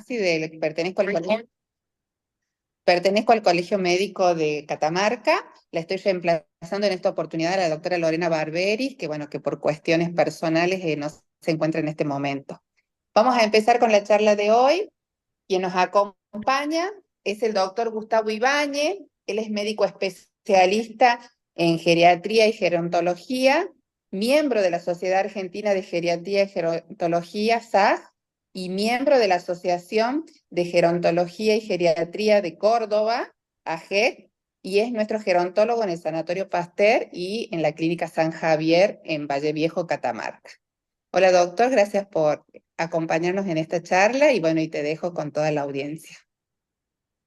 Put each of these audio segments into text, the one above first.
Tomasi, pertenezco al Colegio Médico de Catamarca. La estoy reemplazando en esta oportunidad a la doctora Lorena Barberis, que bueno, que por cuestiones personales no se encuentra en este momento. Vamos a empezar con la charla de hoy. Quien nos acompaña es el doctor Gustavo Ibáñez. Él es médico especialista en geriatría y gerontología, miembro de la Sociedad Argentina de Geriatría y Gerontología, SAS, y miembro de la Asociación de Gerontología y Geriatría de Córdoba, AGEC, y es nuestro gerontólogo en el Sanatorio Pasteur y en la Clínica San Javier en Valle Viejo, Catamarca. Hola doctor, gracias por acompañarnos en esta charla y bueno, y te dejo con toda la audiencia.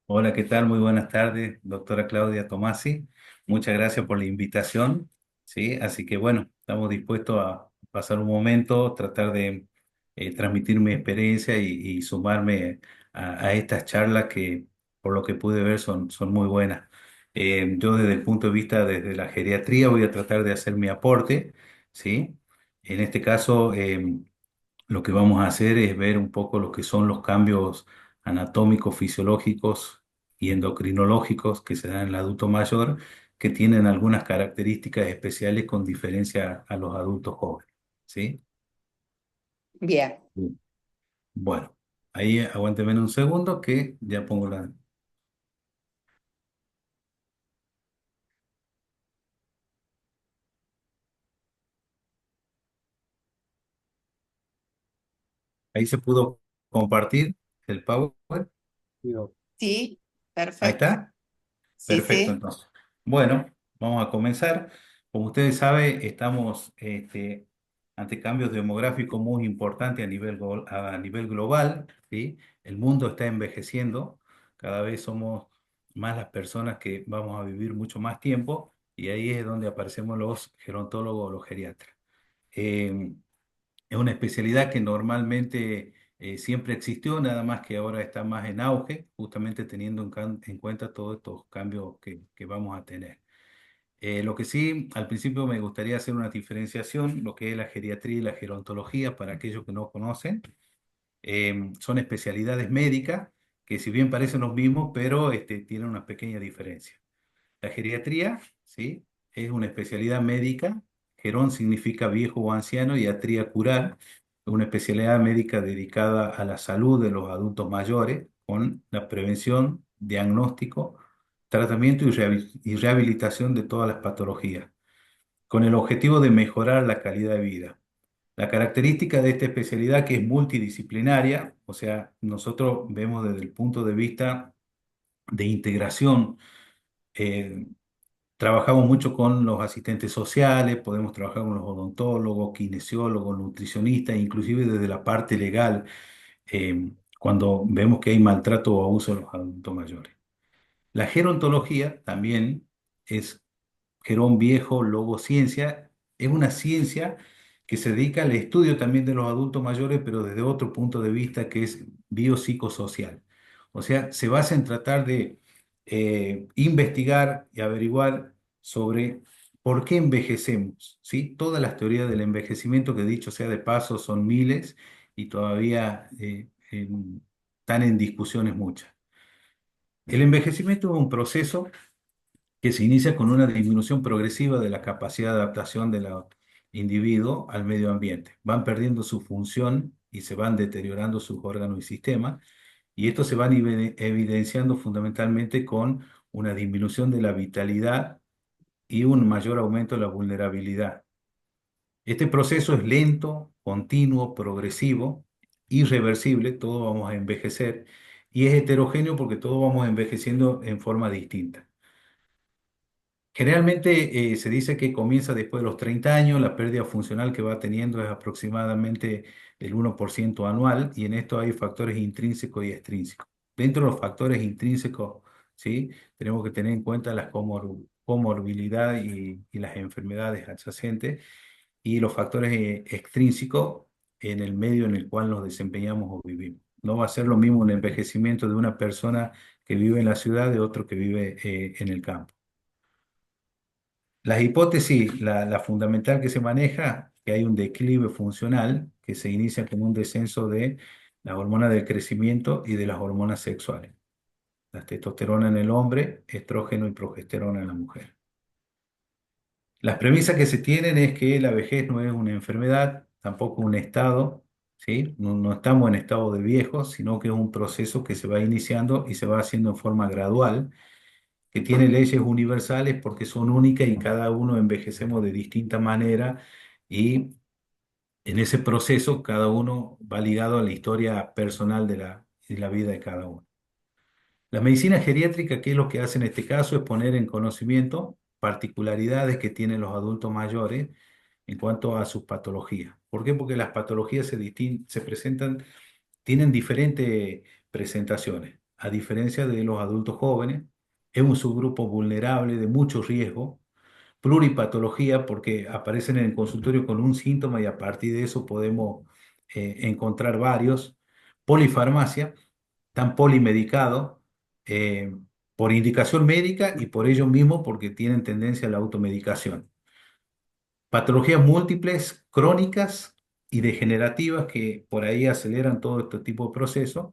Hola, ¿qué tal? Muy buenas tardes, doctora Claudia Tomasi. Muchas gracias por la invitación. Sí, así que bueno, estamos dispuestos a pasar un momento, tratar de transmitir mi experiencia y sumarme a estas charlas que, por lo que pude ver, son muy buenas. Yo desde el punto de vista desde la geriatría voy a tratar de hacer mi aporte, ¿sí? En este caso, lo que vamos a hacer es ver un poco lo que son los cambios anatómicos, fisiológicos y endocrinológicos que se dan en el adulto mayor, que tienen algunas características especiales con diferencia a los adultos jóvenes. ¿Sí? Bien, Bien. Bueno, ahí aguánteme un segundo que ya pongo la... Ahí se pudo compartir el PowerPoint. Digo, sí, ahí perfecto. está. Sí, Perfecto, sí, entonces. Bueno, vamos a comenzar. Como ustedes saben, estamos ante cambios demográficos muy importantes a nivel global, ¿sí? El mundo está envejeciendo, cada vez somos más las personas que vamos a vivir mucho más tiempo y ahí es donde aparecemos los gerontólogos o los geriatras. Eh, es una especialidad que normalmente siempre existió, nada más que ahora está más en auge, justamente teniendo en cuenta todos estos cambios que vamos a tener. Lo que sí, al principio me gustaría hacer una diferenciación, lo que es la geriatría y la gerontología, para aquellos que no conocen. Son especialidades médicas que si bien parecen los mismos, pero tienen una pequeña diferencia. La geriatría, ¿sí? Es una especialidad médica. Gerón significa viejo o anciano y atría curar. Es una especialidad médica dedicada a la salud de los adultos mayores con la prevención, diagnóstico, tratamiento y rehabilitación de todas las patologías, con el objetivo de mejorar la calidad de vida. La característica de esta especialidad que es multidisciplinaria, o sea, nosotros vemos desde el punto de vista de integración. eh, Trabajamos mucho con los asistentes sociales, podemos trabajar con los odontólogos, kinesiólogos, nutricionistas, inclusive desde la parte legal, cuando vemos que hay maltrato o abuso de los adultos mayores. La gerontología también es Gerón Viejo, Logo Ciencia, es una ciencia que se dedica al estudio también de los adultos mayores, pero desde otro punto de vista que es biopsicosocial. O sea, se basa en tratar de investigar y averiguar sobre por qué envejecemos, ¿sí? Todas las teorías del envejecimiento, que dicho sea de paso, son miles y todavía están en discusiones muchas. El envejecimiento es un proceso que se inicia con una disminución progresiva de la capacidad de adaptación del individuo al medio ambiente. Van perdiendo su función y se van deteriorando sus órganos y sistemas, y esto se van evidenciando fundamentalmente con una disminución de la vitalidad y un mayor aumento de la vulnerabilidad. Este proceso es lento, continuo, progresivo, irreversible, todos vamos a envejecer, y es heterogéneo porque todos vamos envejeciendo en forma distinta. Generalmente se dice que comienza después de los 30 años, la pérdida funcional que va teniendo es aproximadamente el 1% anual y en esto hay factores intrínsecos y extrínsecos. Dentro de los factores intrínsecos, ¿sí? Tenemos que tener en cuenta las comorbilidad y las enfermedades adyacentes y los factores extrínsecos en el medio en el cual nos desempeñamos o vivimos. No va a ser lo mismo un envejecimiento de una persona que vive en la ciudad de otro que vive en el campo. Las hipótesis, la fundamental que se maneja, que hay un declive funcional que se inicia con un descenso de la hormona del crecimiento y de las hormonas sexuales. La testosterona en el hombre, estrógeno y progesterona en la mujer. Las premisas que se tienen es que la vejez no es una enfermedad, tampoco un estado, ¿sí? No, no estamos en estado de viejos, sino que es un proceso que se va iniciando y se va haciendo en forma gradual, que tiene leyes universales porque son únicas y cada uno envejecemos de distinta manera y en ese proceso cada uno va ligado a la historia personal de la vida de cada uno. La medicina geriátrica, ¿qué es lo que hace en este caso? Es poner en conocimiento particularidades que tienen los adultos mayores en cuanto a sus patologías. ¿Por qué? Porque las patologías se presentan, tienen diferentes presentaciones. A diferencia de los adultos jóvenes, es un subgrupo vulnerable de mucho riesgo, pluripatología, porque aparecen en el consultorio con un síntoma y a partir de eso podemos encontrar varios. Polifarmacia, están polimedicados eh, por indicación médica y por ello mismo porque tienen tendencia a la automedicación. Patologías múltiples, crónicas y degenerativas que por ahí aceleran todo este tipo de procesos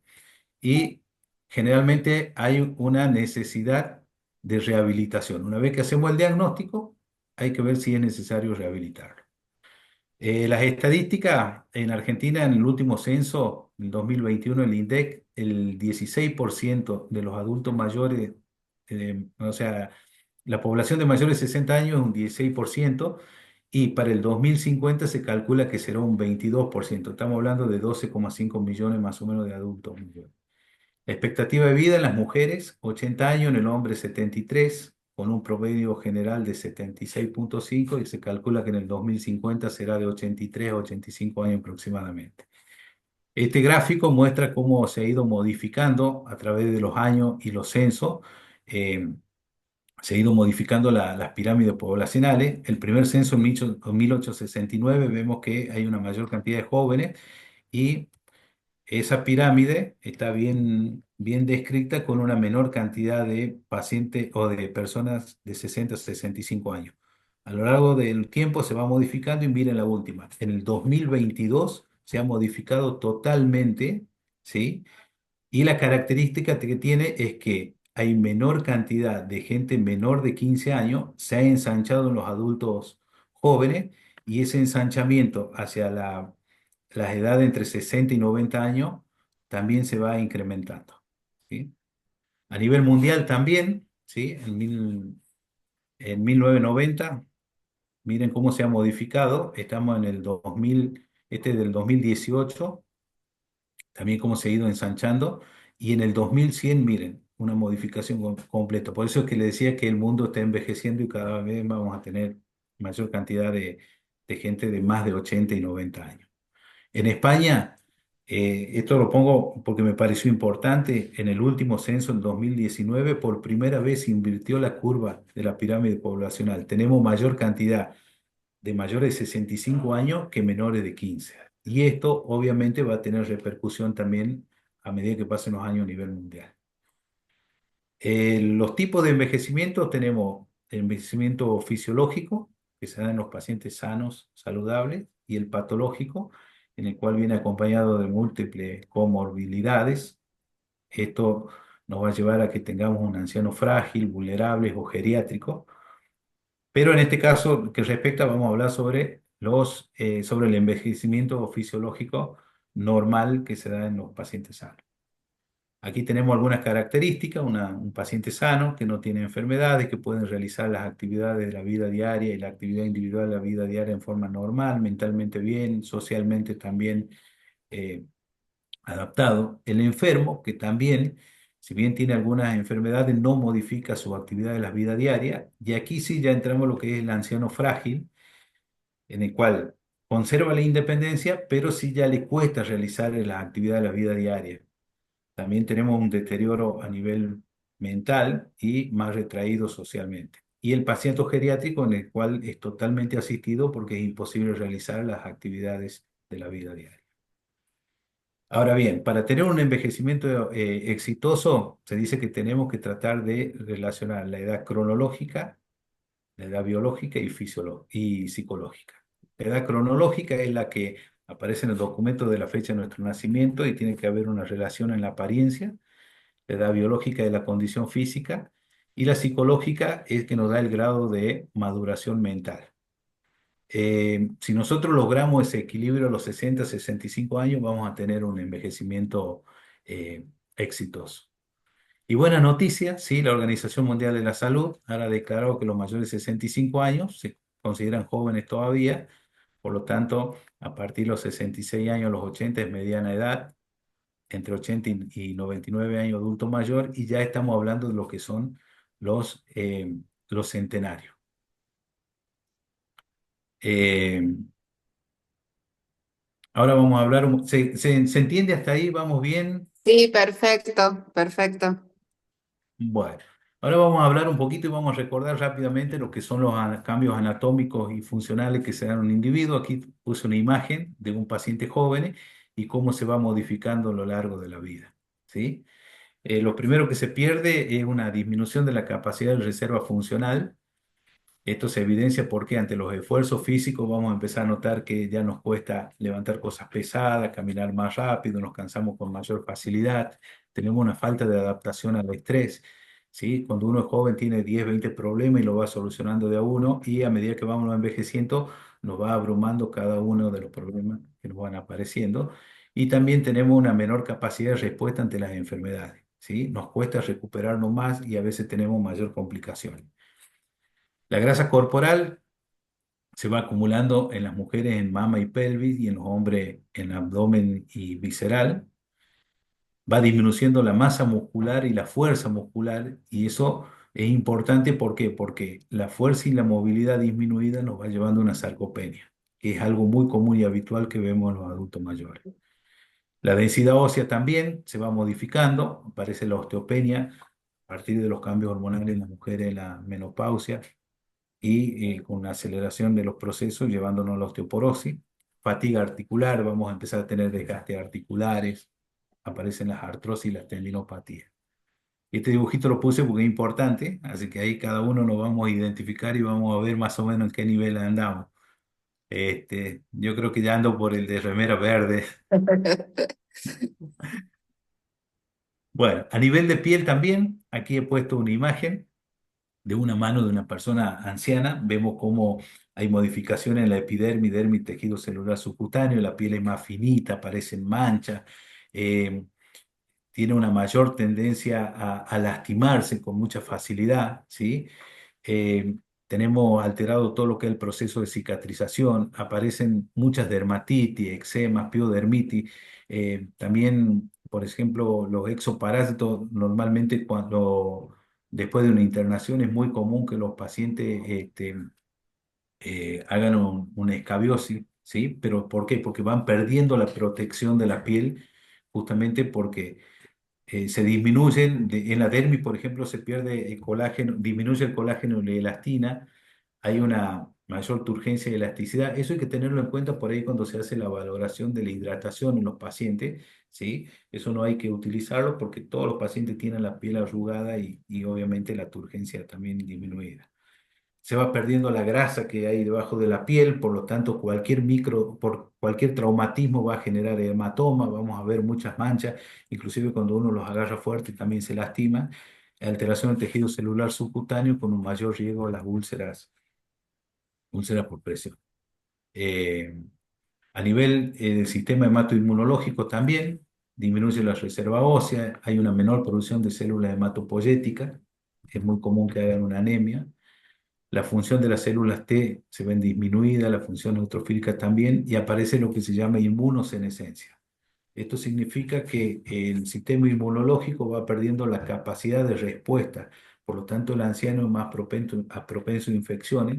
y generalmente hay una necesidad de rehabilitación. Una vez que hacemos el diagnóstico, hay que ver si es necesario rehabilitarlo. Las estadísticas en Argentina, en el último censo, en 2021, el INDEC, el 16% de los adultos mayores, o sea, la población de mayores de 60 años es un 16% y para el 2050 se calcula que será un 22%. Estamos hablando de 12,5 millones más o menos de adultos mayores. La expectativa de vida en las mujeres, 80 años, en el hombre 73, con un promedio general de 76,5 y se calcula que en el 2050 será de 83 a 85 años aproximadamente. Este gráfico muestra cómo se ha ido modificando a través de los años y los censos. eh, Se ha ido modificando las pirámides poblacionales. El primer censo en 1869 vemos que hay una mayor cantidad de jóvenes y esa pirámide está bien descrita con una menor cantidad de pacientes o de personas de 60 a 65 años. A lo largo del tiempo se va modificando y miren la última. En el 2022 se ha modificado totalmente, ¿sí? Y la característica que tiene es que hay menor cantidad de gente menor de 15 años, se ha ensanchado en los adultos jóvenes y ese ensanchamiento hacia las edades entre 60 y 90 años también se va incrementando, ¿sí? A nivel mundial también, ¿sí? En 1990, miren cómo se ha modificado, estamos en el 2000, este es del 2018 también cómo se ha ido ensanchando, y en el 2100, miren, una modificación completa. Por eso es que le decía que el mundo está envejeciendo y cada vez vamos a tener mayor cantidad de gente de más de 80 y 90 años. En España, esto lo pongo porque me pareció importante, en el último censo, en 2019, por primera vez se invirtió la curva de la pirámide poblacional. Tenemos mayor cantidad de mayores de 65 años que menores de 15. Y esto obviamente va a tener repercusión también a medida que pasen los años a nivel mundial. Los tipos de envejecimiento tenemos el envejecimiento fisiológico, que se da en los pacientes sanos, saludables, y el patológico, en el cual viene acompañado de múltiples comorbilidades. Esto nos va a llevar a que tengamos un anciano frágil, vulnerable o geriátrico. Pero en este caso que respecta, vamos a hablar sobre sobre el envejecimiento fisiológico normal que se da en los pacientes sanos. Aquí tenemos algunas características, un paciente sano que no tiene enfermedades, que pueden realizar las actividades de la vida diaria y la actividad individual de la vida diaria en forma normal, mentalmente bien, socialmente también eh, adaptado. El enfermo, que también, si bien tiene algunas enfermedades, no modifica su actividad de la vida diaria. Y aquí sí ya entramos en lo que es el anciano frágil, en el cual conserva la independencia, pero sí ya le cuesta realizar las actividades de la vida diaria. También tenemos un deterioro a nivel mental y más retraído socialmente. Y el paciente geriátrico en el cual es totalmente asistido porque es imposible realizar las actividades de la vida diaria. Ahora bien, para tener un envejecimiento exitoso, se dice que tenemos que tratar de relacionar la edad cronológica, la edad biológica y psicológica. La edad cronológica es la que Aparece en el documento de la fecha de nuestro nacimiento y tiene que haber una relación en la apariencia, la edad biológica de la condición física, y la psicológica es que nos da el grado de maduración mental. Si nosotros logramos ese equilibrio a los 60, 65 años, vamos a tener un envejecimiento exitoso. Y buena noticia, sí, la Organización Mundial de la Salud ahora ha declarado que los mayores de 65 años se consideran jóvenes todavía, por lo tanto, a partir de los 66 años, los 80 es mediana edad, entre 80 y 99 años adulto mayor, y ya estamos hablando de lo que son los centenarios. Eh, Ahora vamos a hablar, ¿se entiende hasta ahí? ¿Vamos bien? Sí, perfecto, perfecto. Bueno, ahora vamos a hablar un poquito y vamos a recordar rápidamente lo que son los cambios anatómicos y funcionales que se dan en un individuo. Aquí puse una imagen de un paciente joven y cómo se va modificando a lo largo de la vida, ¿sí? Lo primero que se pierde es una disminución de la capacidad de reserva funcional. Esto se evidencia porque ante los esfuerzos físicos vamos a empezar a notar que ya nos cuesta levantar cosas pesadas, caminar más rápido, nos cansamos con mayor facilidad, tenemos una falta de adaptación al estrés, ¿sí? Cuando uno es joven tiene 10, 20 problemas y lo va solucionando de a uno y a medida que vamos envejeciendo nos va abrumando cada uno de los problemas que nos van apareciendo y también tenemos una menor capacidad de respuesta ante las enfermedades, ¿sí? Nos cuesta recuperarnos más y a veces tenemos mayor complicación. La grasa corporal se va acumulando en las mujeres en mama y pelvis y en los hombres en abdomen y visceral. Va disminuyendo la masa muscular y la fuerza muscular y eso es importante. ¿Por qué? Porque la fuerza y la movilidad disminuida nos va llevando a una sarcopenia, que es algo muy común y habitual que vemos en los adultos mayores. La densidad ósea también se va modificando, aparece la osteopenia a partir de los cambios hormonales en las mujeres en la menopausia y con una aceleración de los procesos llevándonos a la osteoporosis, fatiga articular, vamos a empezar a tener desgastes articulares, aparecen las artrosis y las tendinopatías. Este dibujito lo puse porque es importante, así que ahí cada uno nos vamos a identificar y vamos a ver más o menos en qué nivel andamos. Yo creo que ya ando por el de remera verde. Bueno, a nivel de piel también, aquí he puesto una imagen de una mano de una persona anciana, vemos cómo hay modificaciones en la epidermis, dermis, tejido celular subcutáneo, la piel es más finita, aparecen manchas, eh, tiene una mayor tendencia a lastimarse con mucha facilidad, ¿sí? eh, Tenemos alterado todo lo que es el proceso de cicatrización, aparecen muchas dermatitis, eczemas, piodermitis, también, por ejemplo, los exoparásitos, normalmente cuando después de una internación es muy común que los pacientes hagan una escabiosis, ¿sí? ¿Pero por qué? Porque van perdiendo la protección de la piel, justamente porque se disminuyen, en la dermis, por ejemplo, se pierde el colágeno, disminuye el colágeno y la elastina, hay una mayor turgencia y elasticidad. Eso hay que tenerlo en cuenta por ahí cuando se hace la valoración de la hidratación en los pacientes, ¿sí? Eso no hay que utilizarlo porque todos los pacientes tienen la piel arrugada y obviamente la turgencia también disminuida. Se va perdiendo la grasa que hay debajo de la piel, por lo tanto por cualquier traumatismo va a generar hematoma, vamos a ver muchas manchas, inclusive cuando uno los agarra fuerte también se lastima, alteración del tejido celular subcutáneo con un mayor riesgo a las úlceras por presión. Eh, a nivel del sistema hematoinmunológico también disminuye la reserva ósea, hay una menor producción de células hematopoyéticas, es muy común que hagan una anemia. La función de las células T se ven disminuida, la función neutrofílica también, y aparece lo que se llama inmunosenescencia. Esto significa que el sistema inmunológico va perdiendo la capacidad de respuesta, por lo tanto el anciano es más propenso a infecciones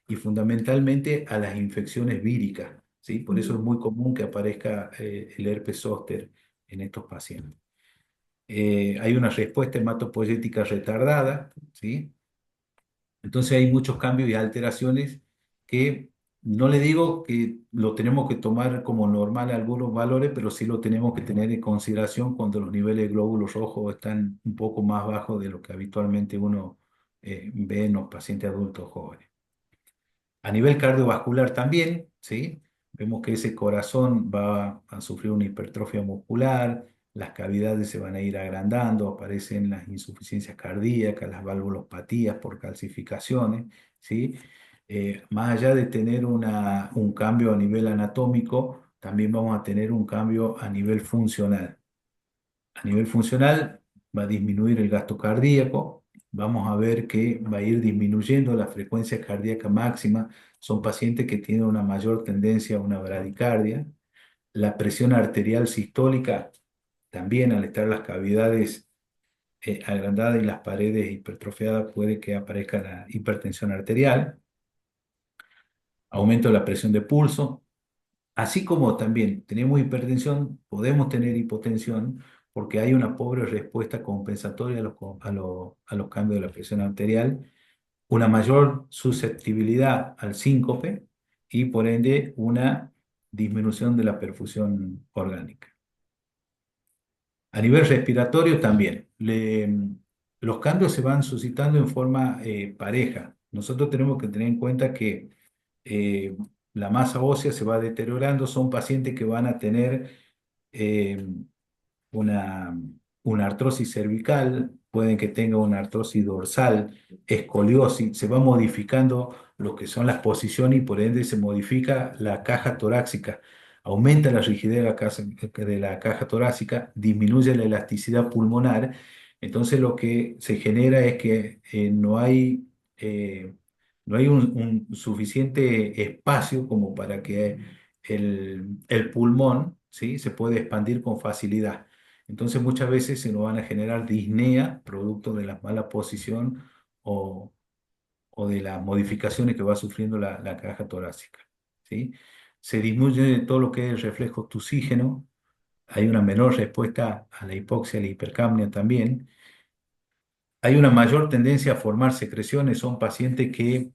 y fundamentalmente a las infecciones víricas, ¿sí? Por eso es muy común que aparezca el herpes zóster en estos pacientes. Hay una respuesta hematopoyética retardada, ¿sí? Entonces hay muchos cambios y alteraciones que no le digo que lo tenemos que tomar como normal algunos valores, pero sí lo tenemos que tener en consideración cuando los niveles de glóbulos rojos están un poco más bajos de lo que habitualmente uno ve en los pacientes adultos jóvenes. A nivel cardiovascular también, ¿sí? vemos que ese corazón va a sufrir una hipertrofia muscular, las cavidades se van a ir agrandando, aparecen las insuficiencias cardíacas, las valvulopatías por calcificaciones, ¿sí? Más allá de tener un cambio a nivel anatómico, también vamos a tener un cambio a nivel funcional. A nivel funcional va a disminuir el gasto cardíaco, vamos a ver que va a ir disminuyendo la frecuencia cardíaca máxima, son pacientes que tienen una mayor tendencia a una bradicardia. La presión arterial sistólica, también al estar las cavidades agrandadas y las paredes hipertrofiadas, puede que aparezca la hipertensión arterial, aumento de la presión de pulso. Así como también tenemos hipertensión, podemos tener hipotensión porque hay una pobre respuesta compensatoria a los cambios de la presión arterial, una mayor susceptibilidad al síncope y por ende una disminución de la perfusión orgánica. A nivel respiratorio también. Los cambios se van suscitando en forma pareja. Nosotros tenemos que tener en cuenta que eh, la masa ósea se va deteriorando, son pacientes que van a tener eh, una, una artrosis cervical, pueden que tenga una artrosis dorsal, escoliosis, se va modificando lo que son las posiciones y por ende se modifica la caja torácica. Aumenta la rigidez de la caja torácica, disminuye la elasticidad pulmonar, entonces lo que se genera es que no hay un suficiente espacio como para que el pulmón, ¿sí?, se pueda expandir con facilidad. Entonces muchas veces se nos van a generar disnea producto de la mala posición o, o de las modificaciones que va sufriendo la caja torácica, ¿sí? Se disminuye todo lo que es el reflejo tusígeno, hay una menor respuesta a la hipoxia y la hipercapnia también. Hay una mayor tendencia a formar secreciones, son pacientes que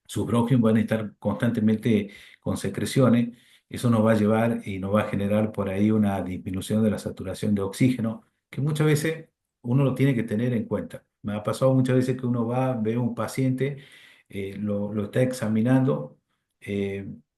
sus bronquios van a estar constantemente con secreciones. Eso nos va a llevar y nos va a generar por ahí una disminución de la saturación de oxígeno, que muchas veces uno lo tiene que tener en cuenta. Me ha pasado muchas veces que uno va, ve a un paciente, lo está examinando,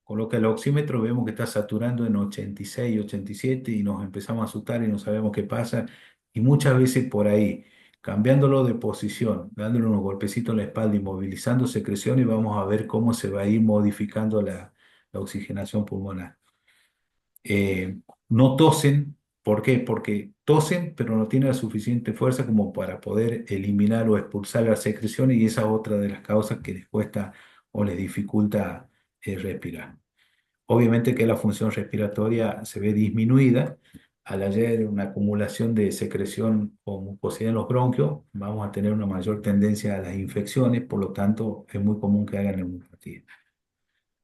coloca el oxímetro, vemos que está saturando en 86, 87 y nos empezamos a asustar y no sabemos qué pasa. Y muchas veces por ahí cambiándolo de posición, dándole unos golpecitos en la espalda y movilizando secreciones, vamos a ver cómo se va a ir modificando la oxigenación pulmonar. No tosen, ¿por qué? Porque tosen, pero no tienen la suficiente fuerza como para poder eliminar o expulsar las secreciones y esa es otra de las causas que les cuesta o les dificulta respirar. Obviamente que la función respiratoria se ve disminuida al haber una acumulación de secreción o mucosidad en los bronquios, vamos a tener una mayor tendencia a las infecciones, por lo tanto es muy común que hagan neumonía.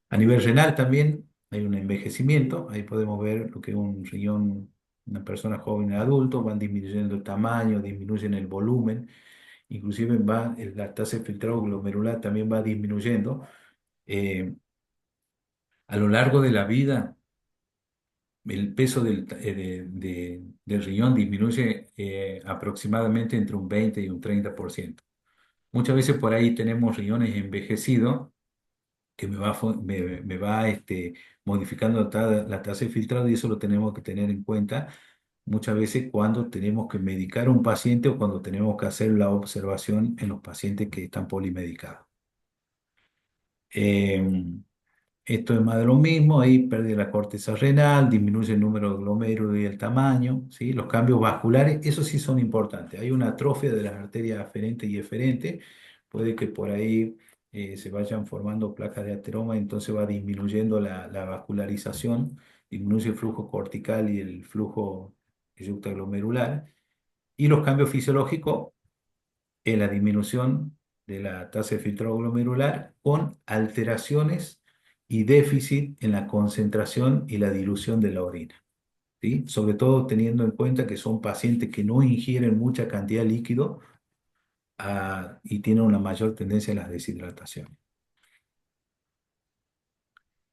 A nivel renal también hay un envejecimiento, ahí podemos ver lo que es un riñón, una persona joven y adulto, van disminuyendo el tamaño, disminuyen el volumen, inclusive la tasa de filtrado glomerular también va disminuyendo. Eh, a lo largo de la vida, el peso del riñón disminuye aproximadamente entre un 20 y un 30%. Muchas veces por ahí tenemos riñones envejecidos que me va modificando la tasa de filtrado y eso lo tenemos que tener en cuenta muchas veces cuando tenemos que medicar a un paciente o cuando tenemos que hacer la observación en los pacientes que están polimedicados. Em, Esto es más de lo mismo, ahí pierde la corteza renal, disminuye el número de glomérulos y el tamaño, ¿sí? Los cambios vasculares, esos sí son importantes. Hay una atrofia de las arterias aferentes y eferentes, puede que por ahí se vayan formando placas de ateroma, entonces va disminuyendo la vascularización, disminuye el flujo cortical y el flujo glomerular. Y los cambios fisiológicos en la disminución de la tasa de filtrado glomerular con alteraciones y déficit en la concentración y la dilución de la orina, ¿sí? Sobre todo teniendo en cuenta que son pacientes que no ingieren mucha cantidad de líquido y tienen una mayor tendencia a la deshidratación.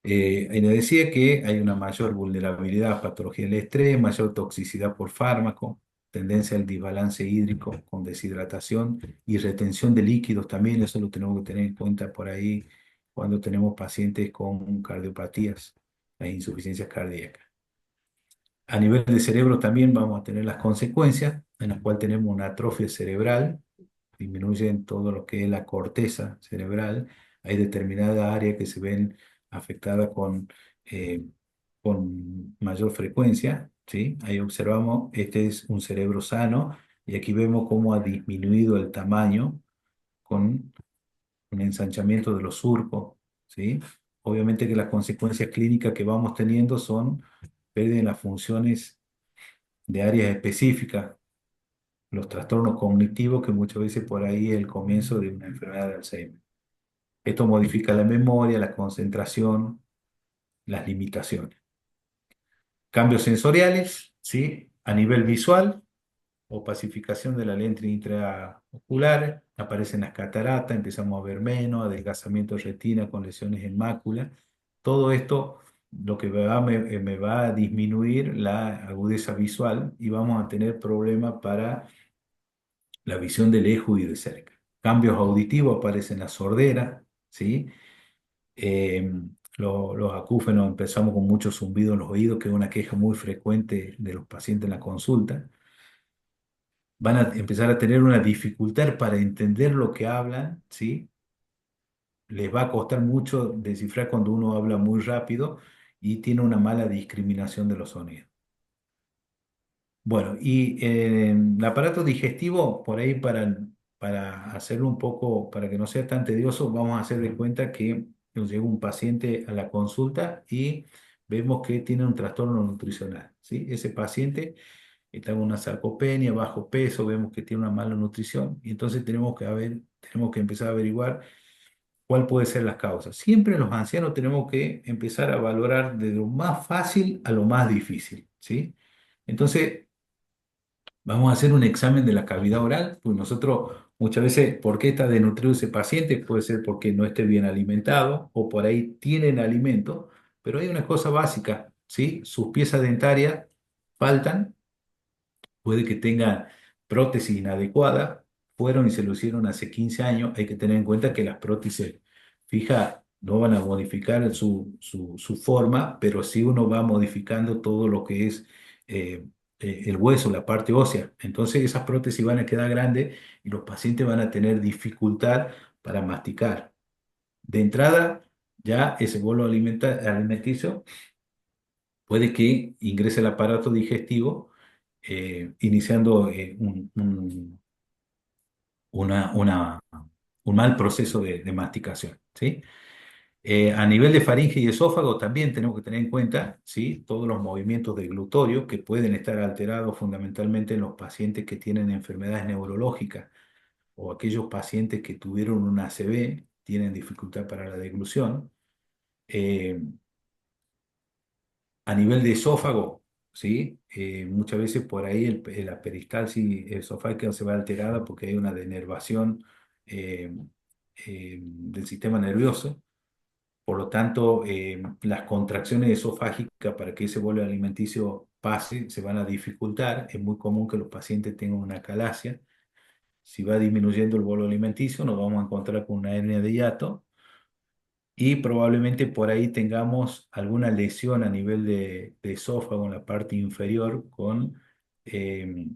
Y le decía que hay una mayor vulnerabilidad a patología del estrés, mayor toxicidad por fármaco, tendencia al desbalance hídrico con deshidratación y retención de líquidos también, eso lo tenemos que tener en cuenta por ahí cuando tenemos pacientes con cardiopatías. las insuficiencias cardíacas. A nivel de cerebro también vamos a tener las consecuencias, en las cuales tenemos una atrofia cerebral, disminuye en todo lo que es la corteza cerebral. Hay determinadas áreas que se ven afectadas eh, con mayor frecuencia, ¿sí? Ahí observamos, este es un cerebro sano y aquí vemos cómo ha disminuido el tamaño con un ensanchamiento de los surcos, ¿sí? Obviamente que las consecuencias clínicas que vamos teniendo son pérdida en las funciones de áreas específicas, los trastornos cognitivos, que muchas veces por ahí es el comienzo de una enfermedad de Alzheimer. Esto modifica la memoria, la concentración, las limitaciones. Cambios sensoriales, ¿sí? A nivel visual, opacificación de la lente intraocular, aparecen las cataratas, empezamos a ver menos, adelgazamiento de retina con lesiones en mácula. Todo esto lo que me va a disminuir la agudeza visual y vamos a tener problemas para la visión de lejos y de cerca. Cambios auditivos aparecen la sordera, ¿sí? Eh, los acúfenos, empezamos con mucho zumbido en los oídos, que es una queja muy frecuente de los pacientes en la consulta. Van a empezar a tener una dificultad para entender lo que hablan, ¿sí? Les va a costar mucho descifrar cuando uno habla muy rápido y tiene una mala discriminación de los sonidos. Bueno, y el aparato digestivo, por ahí para hacerlo un poco, para que no sea tan tedioso, vamos a hacer de cuenta que nos llega un paciente a la consulta y vemos que tiene un trastorno nutricional, ¿sí? Ese paciente está con una sarcopenia, bajo peso, vemos que tiene una mala nutrición y entonces tenemos que empezar a averiguar cuál puede ser las causas. Siempre los ancianos tenemos que empezar a valorar de lo más fácil a lo más difícil, ¿sí? Entonces, vamos a hacer un examen de la cavidad oral, pues nosotros muchas veces, ¿por qué está desnutrido ese paciente? Puede ser porque no esté bien alimentado o por ahí tienen alimento, pero hay una cosa básica, ¿sí? Sus piezas dentarias faltan, puede que tenga prótesis inadecuada, fueron y se lo hicieron hace 15 años, hay que tener en cuenta que las prótesis fijas no van a modificar su forma, pero sí uno va modificando todo lo que es eh, el hueso, la parte ósea. Entonces esas prótesis van a quedar grandes y los pacientes van a tener dificultad para masticar. De entrada, ya ese bolo alimenticio puede que ingrese el aparato digestivo iniciando una- una- un mal proceso de masticación, ¿sí? A nivel de faringe y esófago también tenemos que tener en cuenta, ¿sí? Todos los movimientos de glutorio que pueden estar alterados fundamentalmente en los pacientes que tienen enfermedades neurológicas o aquellos pacientes que tuvieron una ACV, tienen dificultad para la deglución. Eh, A nivel de esófago, ¿sí? Muchas veces por ahí la peristalsis esofágica se va alterada porque hay una denervación eh, del sistema nervioso. Por lo tanto, las contracciones esofágicas para que ese bolo alimenticio pase se van a dificultar. Es muy común que los pacientes tengan una calasia. Si va disminuyendo el bolo alimenticio, nos vamos a encontrar con una hernia de hiato y probablemente por ahí tengamos alguna lesión a nivel de esófago en la parte inferior con eh,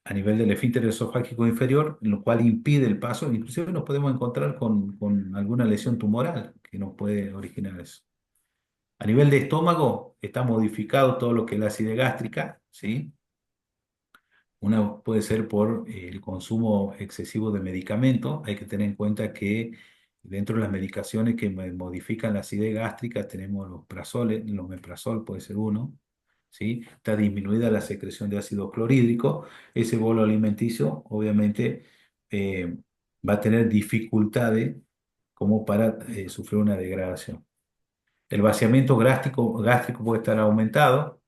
a nivel del esfínter esofágico inferior, lo cual impide el paso. Inclusive nos podemos encontrar con alguna lesión tumoral que nos puede originar eso. A nivel de estómago, está modificado todo lo que es la acidez gástrica, ¿sí? Una puede ser por el consumo excesivo de medicamentos. Hay que tener en cuenta que dentro de las medicaciones que modifican la acidez gástrica tenemos los prazoles, los meprazol puede ser uno, ¿sí? Está disminuida la secreción de ácido clorhídrico. Ese bolo alimenticio obviamente eh, va a tener dificultades como para sufrir una degradación. El vaciamiento gástrico puede estar aumentado,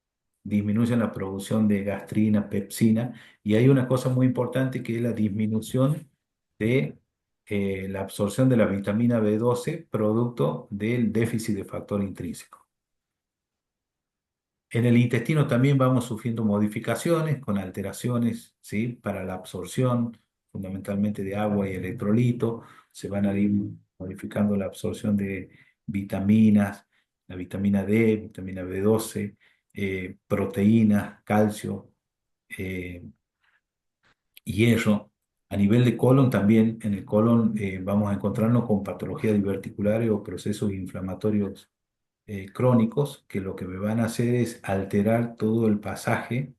disminuye la producción de gastrina, pepsina, y hay una cosa muy importante que es la disminución de la absorción de la vitamina B12 producto del déficit de factor intrínseco. En el intestino también vamos sufriendo modificaciones con alteraciones, ¿sí? Para la absorción, fundamentalmente de agua y electrolito, se van a ir modificando la absorción de vitaminas, la vitamina D, vitamina B12, proteínas, calcio, eh, hierro. A nivel de colon también, en el colon vamos a encontrarnos con patologías diverticulares o procesos inflamatorios crónicos que lo que me van a hacer es alterar todo el pasaje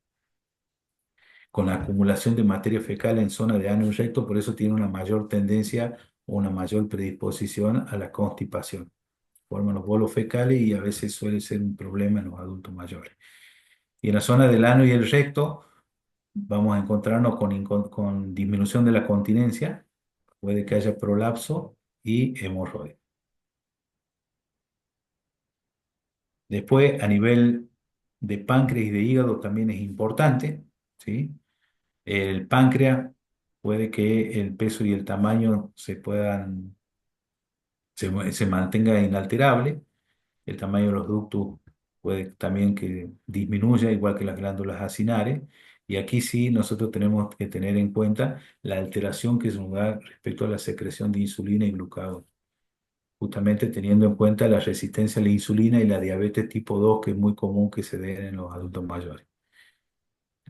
con la acumulación de materia fecal en zona de ano y recto, por eso tiene una mayor tendencia o una mayor predisposición a la constipación. Forman los bolos fecales y a veces suele ser un problema en los adultos mayores. Y en la zona del ano y el recto vamos a encontrarnos con disminución de la continencia, puede que haya prolapso y hemorroides. Después, a nivel de páncreas y de hígado también es importante, ¿sí? El páncreas puede que el peso y el tamaño se mantenga inalterable. El tamaño de los ductos puede también que disminuya, igual que las glándulas acinares. Y aquí sí nosotros tenemos que tener en cuenta la alteración que se nos da respecto a la secreción de insulina y glucagón, justamente teniendo en cuenta la resistencia a la insulina y la diabetes tipo 2 que es muy común que se dé en los adultos mayores.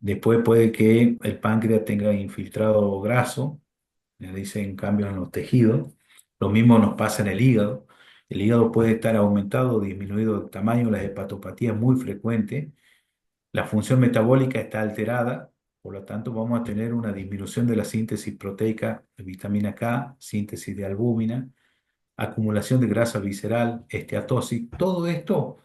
Después puede que el páncreas tenga infiltrado graso, le dicen cambios en los tejidos. Lo mismo nos pasa en el hígado. El hígado puede estar aumentado o disminuido de tamaño, la hepatopatía es muy frecuente, la función metabólica está alterada, por lo tanto vamos a tener una disminución de la síntesis proteica de vitamina K, síntesis de albúmina, acumulación de grasa visceral, esteatosis. Todo esto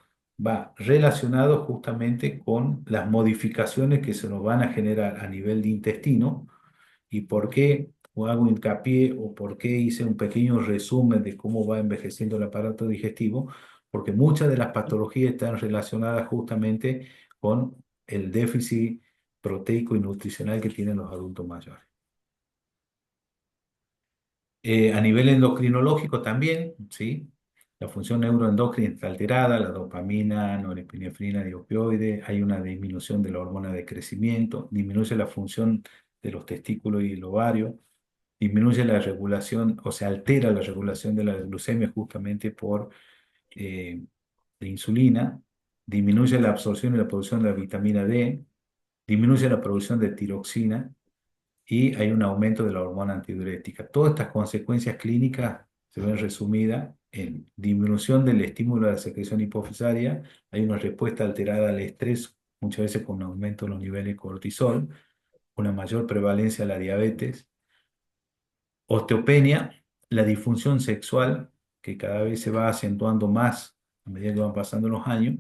va relacionado justamente con las modificaciones que se nos van a generar a nivel de intestino. ¿Y por qué hago hincapié o por qué hice un pequeño resumen de cómo va envejeciendo el aparato digestivo? Porque muchas de las patologías están relacionadas justamente con el déficit proteico y nutricional que tienen los adultos mayores. A nivel endocrinológico también, ¿sí? La función neuroendocrina está alterada, la dopamina, norepinefrina y opioides, hay una disminución de la hormona de crecimiento, disminuye la función de los testículos y el ovario, disminuye la regulación o se altera la regulación de la glucemia justamente por la insulina, disminuye la absorción y la producción de la vitamina D, disminuye la producción de tiroxina y hay un aumento de la hormona antidiurética. Todas estas consecuencias clínicas se ven resumidas en disminución del estímulo de la secreción hipofisaria, hay una respuesta alterada al estrés, muchas veces con un aumento de los niveles de cortisol, una mayor prevalencia de la diabetes, osteopenia, la disfunción sexual, que cada vez se va acentuando más a medida que van pasando los años.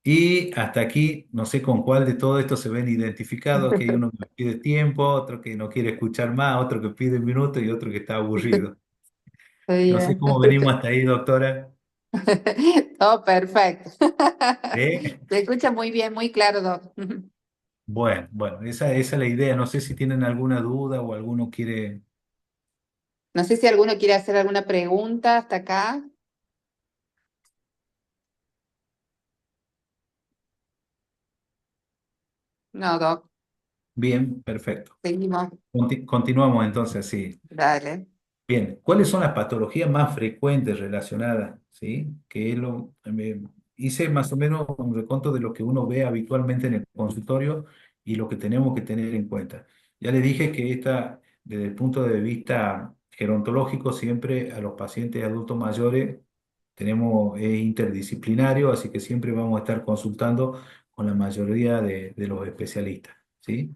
Y hasta aquí, no sé con cuál de todo esto se ven identificados, que hay uno que pide tiempo, otro que no quiere escuchar más, otro que pide un minuto y otro que está aburrido. No sé Bien. cómo venimos hasta ahí, doctora. Todo perfecto. ¿Eh? Se escucha muy bien, muy claro, Doc. Bueno, esa es la idea. No sé si tienen alguna duda o alguno quiere... No sé si alguno quiere hacer alguna pregunta hasta acá. No, Doc. Bien, perfecto. Seguimos. Continuamos entonces, sí. Dale. Bien, ¿cuáles son las patologías más frecuentes relacionadas? ¿Sí? Hice más o menos un reconto de lo que uno ve habitualmente en el consultorio y lo que tenemos que tener en cuenta. Ya le dije que desde el punto de vista gerontológico, siempre a los pacientes adultos mayores es interdisciplinario, así que siempre vamos a estar consultando con la mayoría de los especialistas, ¿sí?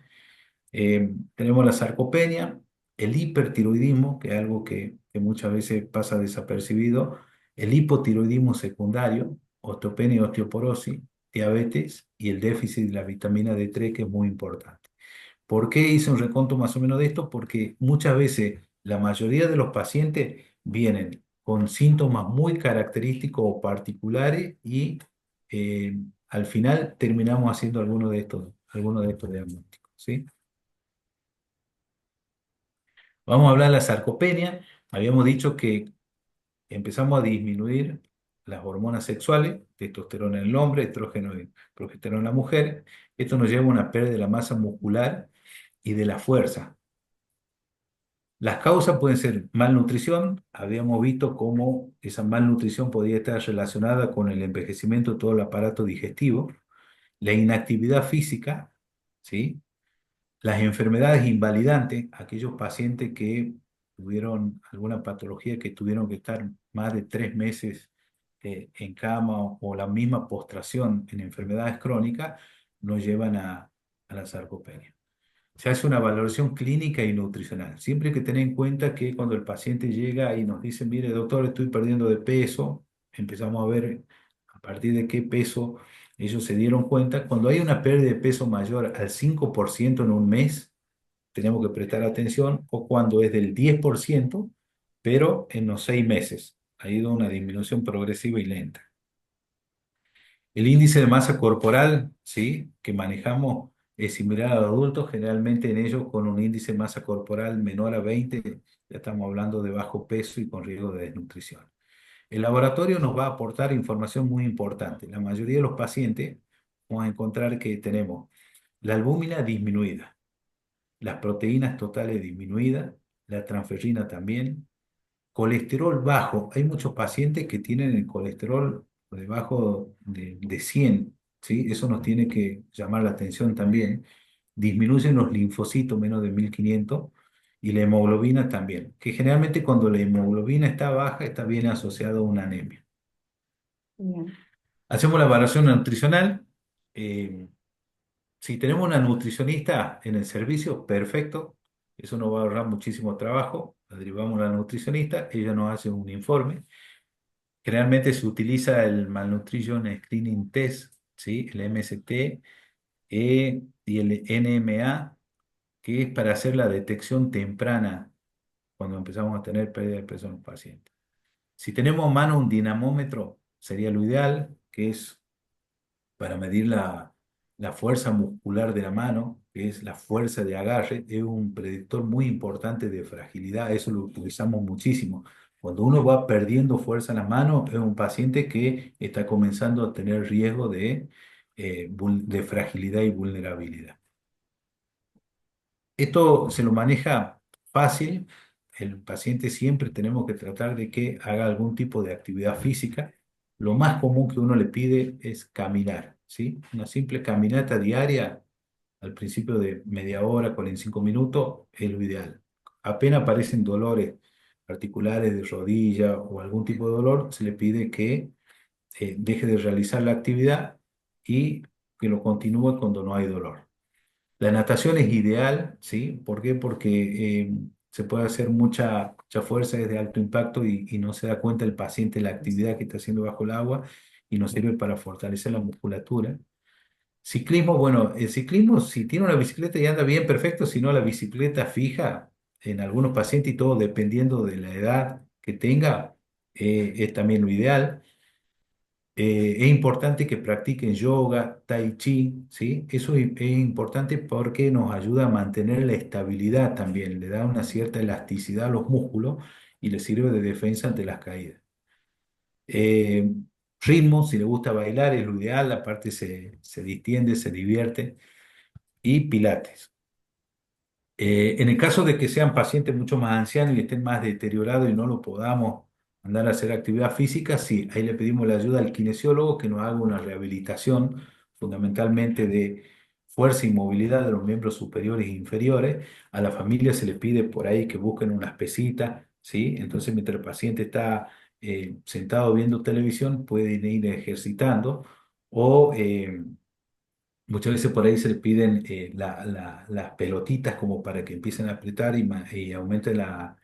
Tenemos la sarcopenia, el hipertiroidismo, que es algo que muchas veces pasa desapercibido, el hipotiroidismo secundario, osteopenia y osteoporosis, diabetes y el déficit de la vitamina D3, que es muy importante. ¿Por qué hice un reconto más o menos de esto? Porque muchas veces la mayoría de los pacientes vienen con síntomas muy característicos o particulares y eh, al final terminamos haciendo alguno de estos diagnósticos, ¿sí? Vamos a hablar de la sarcopenia. Habíamos dicho que empezamos a disminuir las hormonas sexuales, testosterona en el hombre, estrógeno y progesterona en la mujer. Esto nos lleva a una pérdida de la masa muscular y de la fuerza. Las causas pueden ser malnutrición. Habíamos visto cómo esa malnutrición podía estar relacionada con el envejecimiento de todo el aparato digestivo, la inactividad física, ¿sí? Las enfermedades invalidantes, aquellos pacientes que tuvieron alguna patología que tuvieron que estar más de 3 meses en cama o la misma postración en enfermedades crónicas, nos llevan a la sarcopenia. Se hace una valoración clínica y nutricional. Siempre hay que tener en cuenta que cuando el paciente llega y nos dice, mire, doctor, estoy perdiendo de peso, empezamos a ver a partir de qué peso ellos se dieron cuenta. Cuando hay una pérdida de peso mayor al 5% en un mes, tenemos que prestar atención, o cuando es del 10%, pero en los 6 meses. Ha ido una disminución progresiva y lenta. El índice de masa corporal, ¿sí? Que manejamos es similar a los adultos, generalmente en ellos con un índice de masa corporal menor a 20, ya estamos hablando de bajo peso y con riesgo de desnutrición. El laboratorio nos va a aportar información muy importante. La mayoría de los pacientes vamos a encontrar que tenemos la albúmina disminuida, las proteínas totales disminuidas, la transferrina también, colesterol bajo. Hay muchos pacientes que tienen el colesterol debajo de 100, ¿sí? Eso nos tiene que llamar la atención también. Disminuyen los linfocitos menos de 1500 y la hemoglobina también, que generalmente cuando la hemoglobina está baja está bien asociado a una anemia. Bien. Hacemos la evaluación nutricional. eh, si tenemos una nutricionista en el servicio, perfecto. Eso nos va a ahorrar muchísimo trabajo. La derivamos a la nutricionista, ella nos hace un informe. Generalmente se utiliza el Malnutrition Screening Test, ¿sí? El MST y el NMA, que es para hacer la detección temprana cuando empezamos a tener pérdida de peso en los pacientes. Si tenemos a mano un dinamómetro, sería lo ideal, que es para medir la fuerza muscular de la mano, que es la fuerza de agarre, es un predictor muy importante de fragilidad, eso lo utilizamos muchísimo. Cuando uno va perdiendo fuerza en la mano, es un paciente que está comenzando a tener riesgo de fragilidad y vulnerabilidad. Esto se lo maneja fácil. El paciente siempre tenemos que tratar de que haga algún tipo de actividad física. Lo más común que uno le pide es caminar, ¿sí? Una simple caminata diaria al principio de media hora, 45 minutos, es lo ideal. Apenas aparecen dolores articulares de rodilla o algún tipo de dolor, se le pide que deje de realizar la actividad y que lo continúe cuando no hay dolor. La natación es ideal, ¿sí? ¿Por qué? Porque se puede hacer mucha fuerza desde alto impacto y no se da cuenta el paciente de la actividad que está haciendo bajo el agua y nos sirve para fortalecer la musculatura. Ciclismo, bueno, el ciclismo, si tiene una bicicleta y anda bien, perfecto, si no, la bicicleta fija en algunos pacientes y todo, dependiendo de la edad que tenga, es también lo ideal. Es importante que practiquen yoga, tai chi, ¿sí? Eso es importante porque nos ayuda a mantener la estabilidad también, le da una cierta elasticidad a los músculos y le sirve de defensa ante las caídas. Eh, Ritmo, si le gusta bailar, es lo ideal, aparte se distiende, se divierte. Y pilates. En el caso de que sean pacientes mucho más ancianos y estén más deteriorados y no lo podamos mandar a hacer actividad física, sí, ahí le pedimos la ayuda al kinesiólogo que nos haga una rehabilitación fundamentalmente de fuerza y movilidad de los miembros superiores e inferiores. A la familia se le pide por ahí que busquen unas pesitas, ¿sí? Entonces, mientras el paciente está sentado viendo televisión, pueden ir ejercitando o muchas veces por ahí se le piden las pelotitas como para que empiecen a apretar y aumente la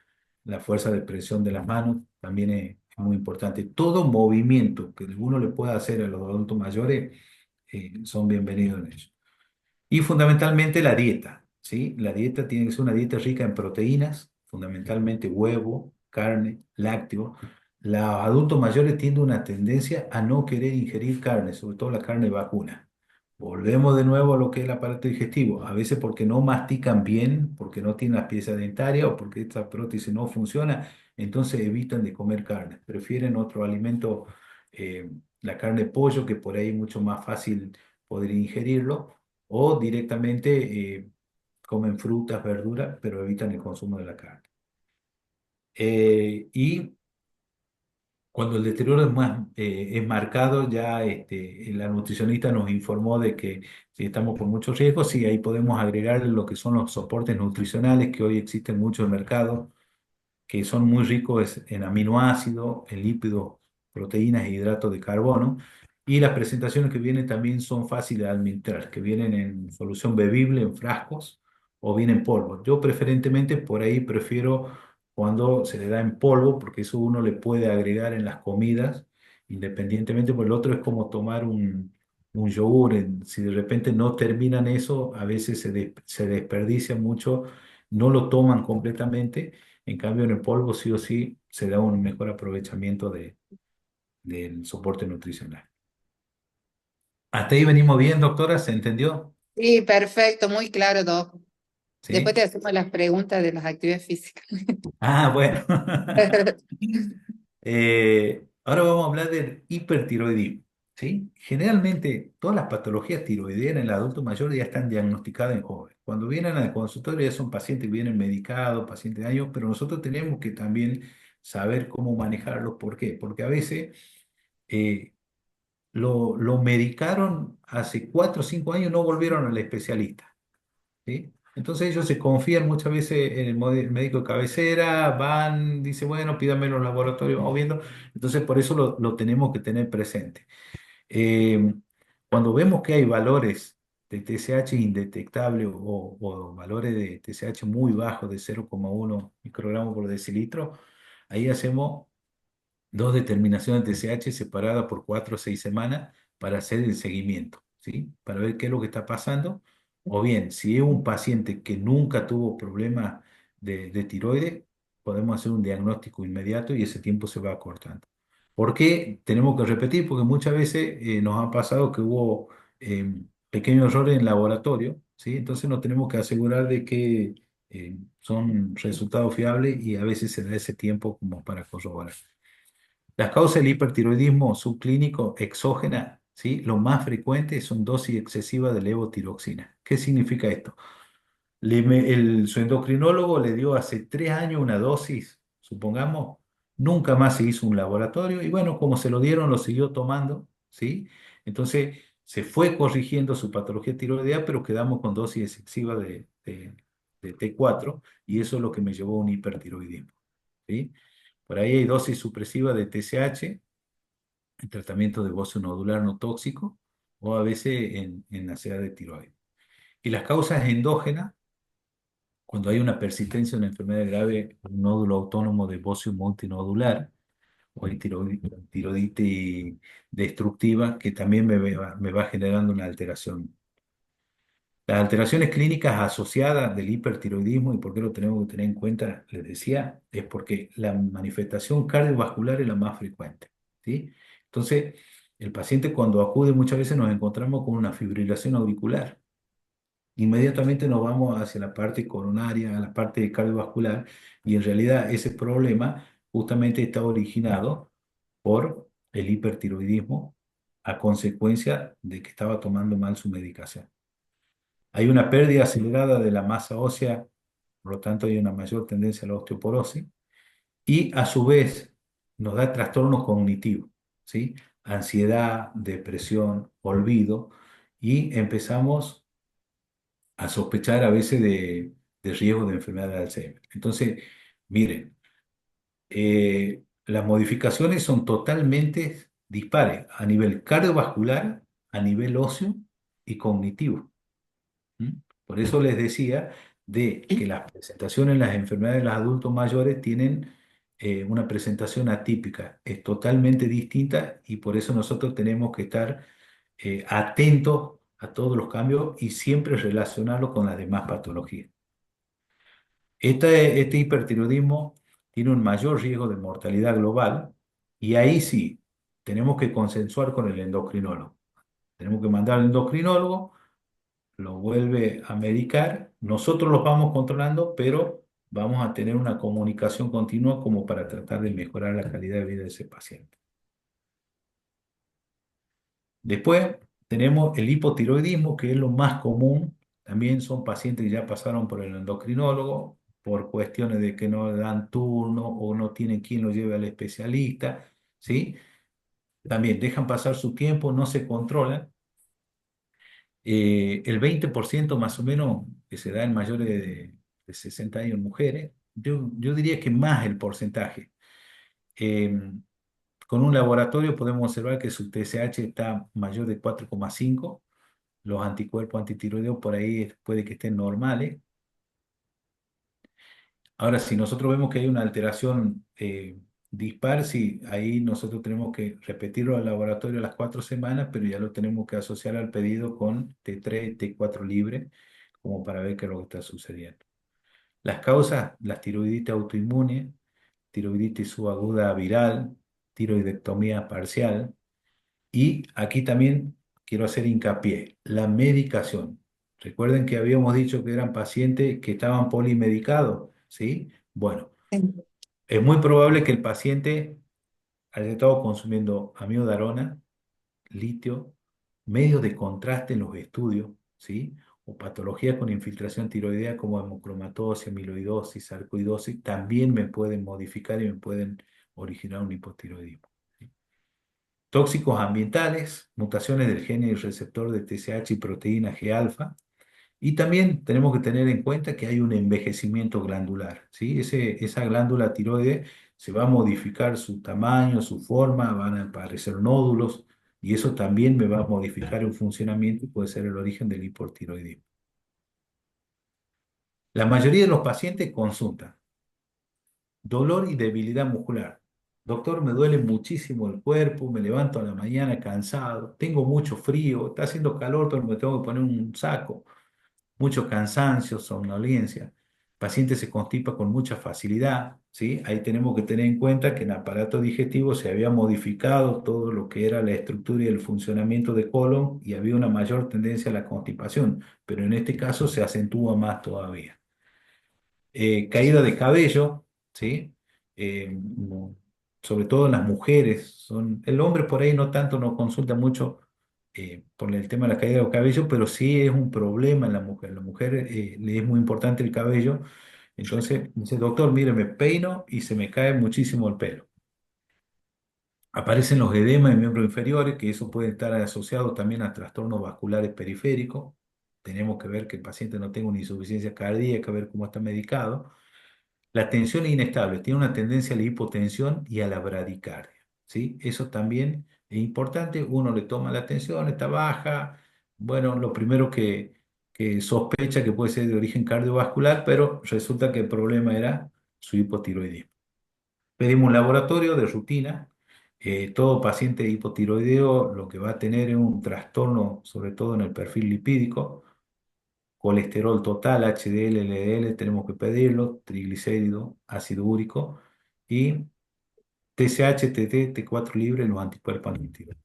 fuerza de presión de las manos. También es muy importante. Todo movimiento que uno le pueda hacer a los adultos mayores son bienvenidos en ello. Y fundamentalmente la dieta, ¿sí? La dieta tiene que ser una dieta rica en proteínas, fundamentalmente huevo, carne, lácteo. Los adultos mayores tienen una tendencia a no querer ingerir carne, sobre todo la carne vacuna. Volvemos de nuevo a lo que es el aparato digestivo, a veces porque no mastican bien, porque no tienen las piezas dentarias o porque esta prótesis no funciona, entonces evitan de comer carne, prefieren otro alimento, la carne de pollo, que por ahí es mucho más fácil poder ingerirlo, o directamente comen frutas, verduras, pero evitan el consumo de la carne. Y cuando el deterioro es marcado, ya la nutricionista nos informó de que si estamos con muchos riesgos, sí, ahí podemos agregar lo que son los soportes nutricionales que hoy existen mucho en el mercado, que son muy ricos en aminoácidos, en lípidos, proteínas e hidratos de carbono. Y las presentaciones que vienen también son fáciles de administrar, que vienen en solución bebible, en frascos, o bien en polvo. Yo preferentemente por ahí prefiero cuando se le da en polvo, porque eso uno le puede agregar en las comidas, independientemente, porque el otro es como tomar un yogur. Si de repente no terminan eso, a veces se desperdicia mucho, no lo toman completamente. En cambio, en el polvo sí o sí se da un mejor aprovechamiento del soporte nutricional. Hasta ahí venimos bien, doctora, ¿se entendió? Sí, perfecto, muy claro, Doc. Después ¿Sí? te hacemos las preguntas de las actividades físicas. Ah, bueno. Ahora vamos a hablar del hipertiroidismo. ¿Sí? Generalmente todas las patologías tiroideas en el adulto mayor ya están diagnosticadas en jóvenes. Cuando vienen al consultorio ya son pacientes que vienen medicados, pacientes de años, pero nosotros tenemos que también saber cómo manejarlos. ¿Por qué? Porque a veces eh, lo medicaron hace 4 o 5 años, no volvieron al especialista, ¿sí? Entonces ellos se confían muchas veces en el médico de cabecera, van, dice, bueno, pídame los laboratorios, vamos viendo. Entonces por eso lo tenemos que tener presente. Eh, Cuando vemos que hay valores de TSH indetectables o valores de TSH muy bajos de 0,1 microgramos por decilitro, ahí hacemos dos determinaciones de TSH separadas por 4 o 6 semanas para hacer el seguimiento, ¿sí? Para ver qué es lo que está pasando. O bien, si es un paciente que nunca tuvo problemas de tiroides, podemos hacer un diagnóstico inmediato y ese tiempo se va acortando. ¿Por qué tenemos que repetir? Porque muchas veces nos ha pasado que hubo pequeños errores en laboratorio, ¿sí? Entonces nos tenemos que asegurar de que son resultados fiables y a veces se da ese tiempo como para corroborar. Las causas del hipertiroidismo subclínico exógena, ¿sí? Lo más frecuente son dosis excesivas de levotiroxina. ¿Qué significa esto? Su endocrinólogo le dio hace 3 años una dosis, supongamos, nunca más se hizo un laboratorio y bueno, como se lo dieron, lo siguió tomando, ¿sí? Entonces se fue corrigiendo su patología tiroidea, pero quedamos con dosis excesivas de T4 y eso es lo que me llevó a un hipertiroidismo, ¿sí? Por ahí hay dosis supresivas de TSH en tratamiento de bocio nodular no tóxico o a veces en ansiedad de tiroides. Y las causas endógenas, cuando hay una persistencia de una enfermedad grave, un nódulo autónomo de bocio multinodular, o hay tiroiditis destructiva, que también me va generando una alteración. Las alteraciones clínicas asociadas del hipertiroidismo, y por qué lo tenemos que tener en cuenta, les decía, es porque la manifestación cardiovascular es la más frecuente, ¿sí? Entonces, el paciente cuando acude muchas veces nos encontramos con una fibrilación auricular. Inmediatamente nos vamos hacia la parte coronaria, a la parte cardiovascular, y en realidad ese problema justamente está originado por el hipertiroidismo a consecuencia de que estaba tomando mal su medicación. Hay una pérdida acelerada de la masa ósea, por lo tanto hay una mayor tendencia a la osteoporosis y a su vez nos da trastornos cognitivos, ¿sí? Ansiedad, depresión, olvido y empezamos a sospechar a veces de riesgo de enfermedad de Alzheimer. Entonces, miren, las modificaciones son totalmente dispares a nivel cardiovascular, a nivel óseo y cognitivo. ¿Mm? Por eso les decía de que las presentaciones en las enfermedades de los adultos mayores tienen una presentación atípica, es totalmente distinta y por eso nosotros tenemos que estar atentos a todos los cambios y siempre relacionarlo con las demás patologías. Este hipertiroidismo tiene un mayor riesgo de mortalidad global y ahí sí tenemos que consensuar con el endocrinólogo. Tenemos que mandar al endocrinólogo, lo vuelve a medicar, nosotros los vamos controlando, pero vamos a tener una comunicación continua como para tratar de mejorar la calidad de vida de ese paciente. Después tenemos el hipotiroidismo, que es lo más común. También son pacientes que ya pasaron por el endocrinólogo. por cuestiones de que no le dan turno o no tienen quien lo lleve al especialista, ¿sí? También dejan pasar su tiempo, no se controlan. El 20% más o menos que se da en mayores de 60 años en mujeres, yo diría que más el porcentaje. Eh, con un laboratorio podemos observar que su TSH está mayor de 4,5, los anticuerpos antitiroideos por ahí puede que estén normales. Ahora, si nosotros vemos que hay una alteración dispar, sí, ahí nosotros tenemos que repetirlo al laboratorio a las 4 semanas, pero ya lo tenemos que asociar al pedido con T3, T4 libre, como para ver qué es lo que está sucediendo. Las causas, las tiroiditis autoinmune, tiroiditis subaguda viral, tiroidectomía parcial, y aquí también quiero hacer hincapié, la medicación. Recuerden que habíamos dicho que eran pacientes que estaban polimedicados, ¿sí? Bueno, es muy probable que el paciente haya estado consumiendo amiodarona, litio, medios de contraste en los estudios, ¿sí? O patologías con infiltración tiroidea como hemocromatosis, amiloidosis, sarcoidosis, también me pueden modificar y me pueden originar un hipotiroidismo. ¿Sí? Tóxicos ambientales, mutaciones del gen y receptor de TSH y proteína G-alfa. Y también tenemos que tener en cuenta que hay un envejecimiento glandular, ¿sí? Esa glándula tiroide se va a modificar su tamaño, su forma, van a aparecer nódulos y eso también me va a modificar el funcionamiento y puede ser el origen del hipotiroidismo. La mayoría de los pacientes consultan dolor y debilidad muscular. Doctor, me duele muchísimo el cuerpo, me levanto a la mañana cansado, tengo mucho frío, está haciendo calor, pero me tengo que poner un saco. Mucho cansancio, somnolencia. El paciente se constipa con mucha facilidad, ¿sí? Ahí tenemos que tener en cuenta que en el aparato digestivo se había modificado todo lo que era la estructura y el funcionamiento de colon y había una mayor tendencia a la constipación, pero en este caso se acentúa más todavía. Caída de cabello, ¿sí? Sobre todo en las mujeres. El hombre por ahí no tanto nos consulta mucho por el tema de la caída de cabello, pero sí es un problema en la mujer. La mujer le es muy importante el cabello. Entonces dice, doctor, mire, me peino y se me cae muchísimo el pelo. Aparecen los edemas en miembros inferiores, que eso puede estar asociado también a trastornos vasculares periféricos. Tenemos que ver que el paciente no tenga una insuficiencia cardíaca, ver cómo está medicado. La tensión es inestable, tiene una tendencia a la hipotensión y a la bradicardia, ¿sí? Eso también es importante, uno le toma la tensión, está baja, bueno, lo primero que sospecha que puede ser de origen cardiovascular, pero resulta que el problema era su hipotiroidismo. Pedimos un laboratorio de rutina, todo paciente hipotiroideo lo que va a tener es un trastorno, sobre todo en el perfil lipídico, colesterol total, HDL, LDL, tenemos que pedirlo, triglicérido, ácido úrico y TSH, TT, T4 libre en los anticuerpos antitirón.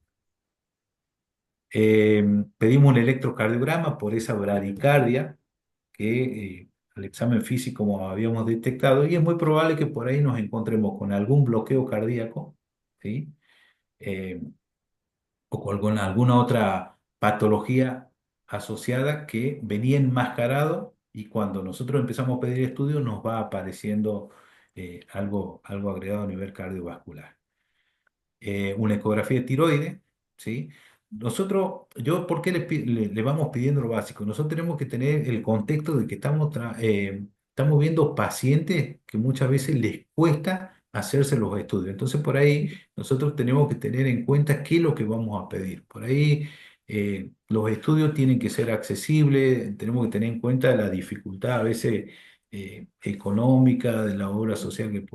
Pedimos un electrocardiograma por esa bradicardia que al examen físico como habíamos detectado y es muy probable que por ahí nos encontremos con algún bloqueo cardíaco, ¿sí? Eh, o con alguna otra patología asociada que venía enmascarado y cuando nosotros empezamos a pedir estudios nos va apareciendo algo agregado a nivel cardiovascular. Una ecografía de tiroides, ¿sí? ¿Por qué le vamos pidiendo lo básico? Nosotros tenemos que tener el contexto de que estamos viendo pacientes que muchas veces les cuesta hacerse los estudios. Entonces, por ahí nosotros tenemos que tener en cuenta qué es lo que vamos a pedir. Por ahí los estudios tienen que ser accesibles, tenemos que tener en cuenta la dificultad a veces económica de la obra social que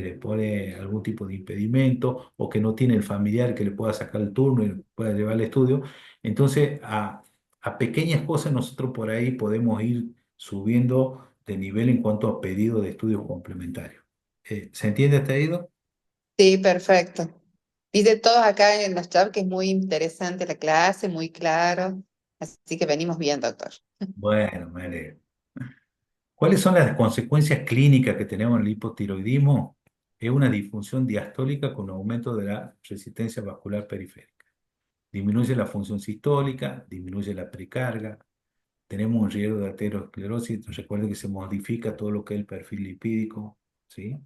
le pone algún tipo de impedimento o que no tiene el familiar que le pueda sacar el turno y le pueda llevar al estudio. Entonces, a pequeñas cosas nosotros por ahí podemos ir subiendo de nivel en cuanto a pedido de estudios complementarios. ¿Se entiende hasta ahí, Ido? Sí, perfecto. Dice todos acá en los chat que es muy interesante la clase, muy claro. Así que venimos bien, doctor. Bueno, me alegro. ¿Cuáles son las consecuencias clínicas que tenemos en el hipotiroidismo? Es una disfunción diastólica con aumento de la resistencia vascular periférica. Disminuye la función sistólica, disminuye la precarga, tenemos un riesgo de aterosclerosis. Recuerde que se modifica todo lo que es el perfil lipídico, ¿sí?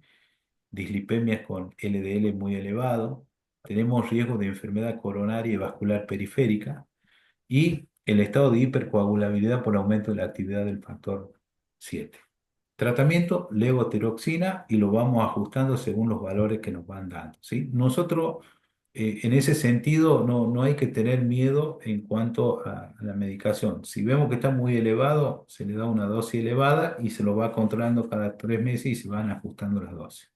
Dislipemias con LDL muy elevado. Tenemos riesgo de enfermedad coronaria y vascular periférica y el estado de hipercoagulabilidad por aumento de la actividad del factor 7. Tratamiento, levotiroxina y lo vamos ajustando según los valores que nos van dando, ¿sí? Nosotros, en ese sentido, no hay que tener miedo en cuanto a la medicación. Si vemos que está muy elevado, se le da una dosis elevada y se lo va controlando cada 3 meses y se van ajustando las dosis.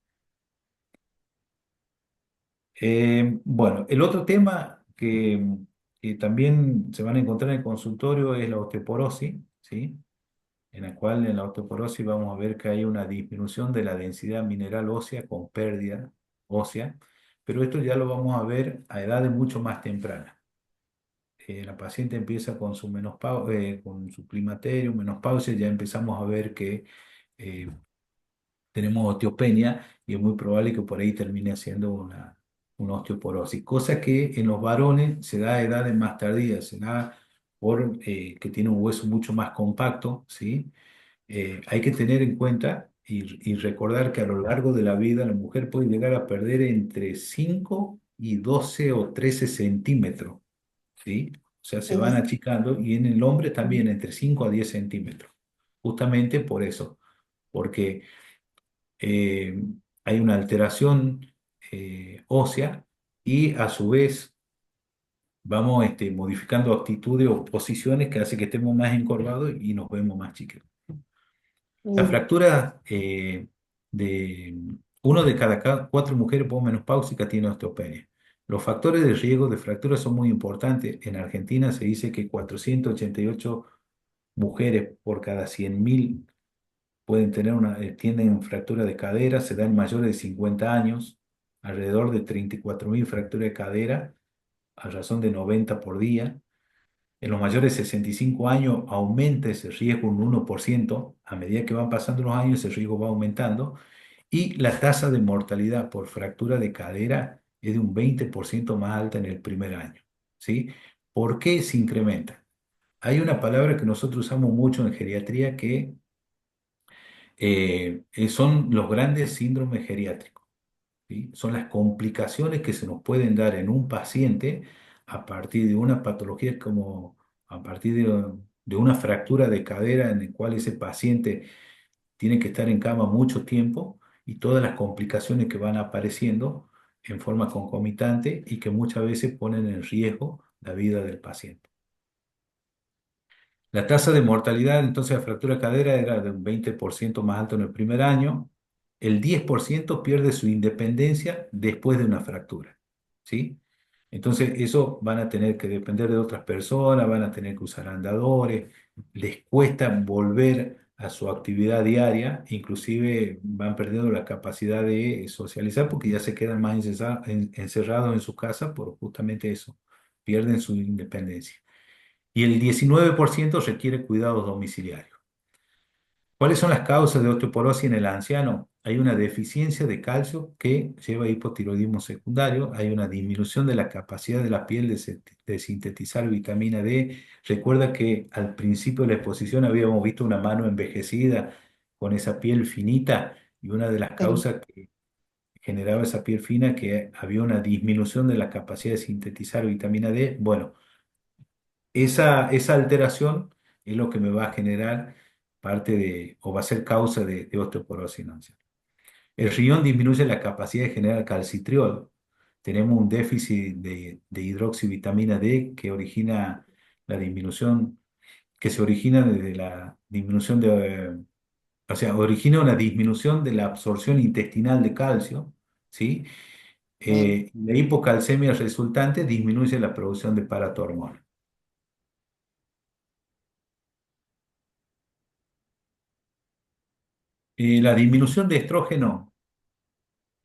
Bueno, el otro tema que también se van a encontrar en el consultorio es la osteoporosis, ¿sí? En la cual en la osteoporosis vamos a ver que hay una disminución de la densidad mineral ósea con pérdida ósea, pero esto ya lo vamos a ver a edades mucho más tempranas. La paciente empieza con su con su climaterio, menopausia, ya empezamos a ver que eh, tenemos osteopenia y es muy probable que por ahí termine siendo una osteoporosis, cosa que en los varones se da a edades más tardías, se da por que tiene un hueso mucho más compacto, ¿sí? Hay que tener en cuenta y recordar que a lo largo de la vida la mujer puede llegar a perder entre 5 y 12 o 13 centímetros, ¿sí? O sea, se van Sí. achicando y en el hombre también entre 5 a 10 centímetros. Justamente por eso, porque eh, hay una alteración ósea y a su vez vamos modificando actitudes o posiciones que hace que estemos más encorvados y nos vemos más chiquitos. La Mm. fractura de uno de cada 4 mujeres posmenopáusicas tiene osteopenia. Los factores de riesgo de fractura son muy importantes. En Argentina se dice que 488 mujeres por cada 100.000 tienen fractura de cadera, se dan mayores de 50 años, alrededor de 34.000 fracturas de cadera, a razón de 90 por día. En los mayores de 65 años aumenta ese riesgo un 1%. A medida que van pasando los años, ese riesgo va aumentando. Y la tasa de mortalidad por fractura de cadera es de un 20% más alta en el primer año, ¿sí? ¿Por qué se incrementa? Hay una palabra que nosotros usamos mucho en geriatría que son los grandes síndromes geriátricos, ¿sí? Son las complicaciones que se nos pueden dar en un paciente a partir de una patología como a partir de una fractura de cadera en el cual ese paciente tiene que estar en cama mucho tiempo y todas las complicaciones que van apareciendo en forma concomitante y que muchas veces ponen en riesgo la vida del paciente. La tasa de mortalidad entonces de fractura de cadera era de un 20% más alto en el primer año. El 10% pierde su independencia después de una fractura, ¿sí? Entonces, eso van a tener que depender de otras personas, van a tener que usar andadores, les cuesta volver a su actividad diaria, inclusive van perdiendo la capacidad de socializar porque ya se quedan más encerrados en su casa por justamente eso, pierden su independencia y el 19% requiere cuidados domiciliarios. ¿Cuáles son las causas de osteoporosis en el anciano? Hay una deficiencia de calcio que lleva a hipotiroidismo secundario, hay una disminución de la capacidad de la piel de sintetizar vitamina D. Recuerda que al principio de la exposición habíamos visto una mano envejecida con esa piel finita y una de las Sí. causas que generaba esa piel fina que había una disminución de la capacidad de sintetizar vitamina D. Bueno, esa alteración es lo que me va a generar parte o va a ser causa de osteoporosis no. El riñón disminuye la capacidad de generar calcitriol. Tenemos un déficit de hidroxivitamina D que origina la disminución, que se origina desde la disminución o sea, origina una disminución de la absorción intestinal de calcio, ¿sí? Sí. La hipocalcemia resultante disminuye la producción de paratormona. La disminución de estrógeno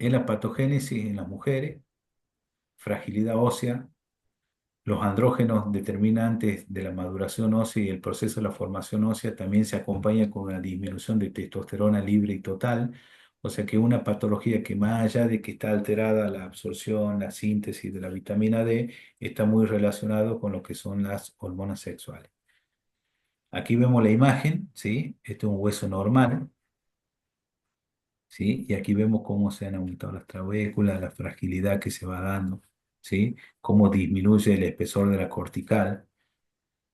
en la patogénesis en las mujeres, fragilidad ósea, los andrógenos determinantes de la maduración ósea y el proceso de la formación ósea también se acompaña con una disminución de testosterona libre y total, o sea que una patología que más allá de que está alterada la absorción, la síntesis de la vitamina D, está muy relacionado con lo que son las hormonas sexuales. Aquí vemos la imagen, ¿sí? Este es un hueso normal, ¿sí? Y aquí vemos cómo se han aumentado las trabéculas, la fragilidad que se va dando, ¿sí? Cómo disminuye el espesor de la cortical,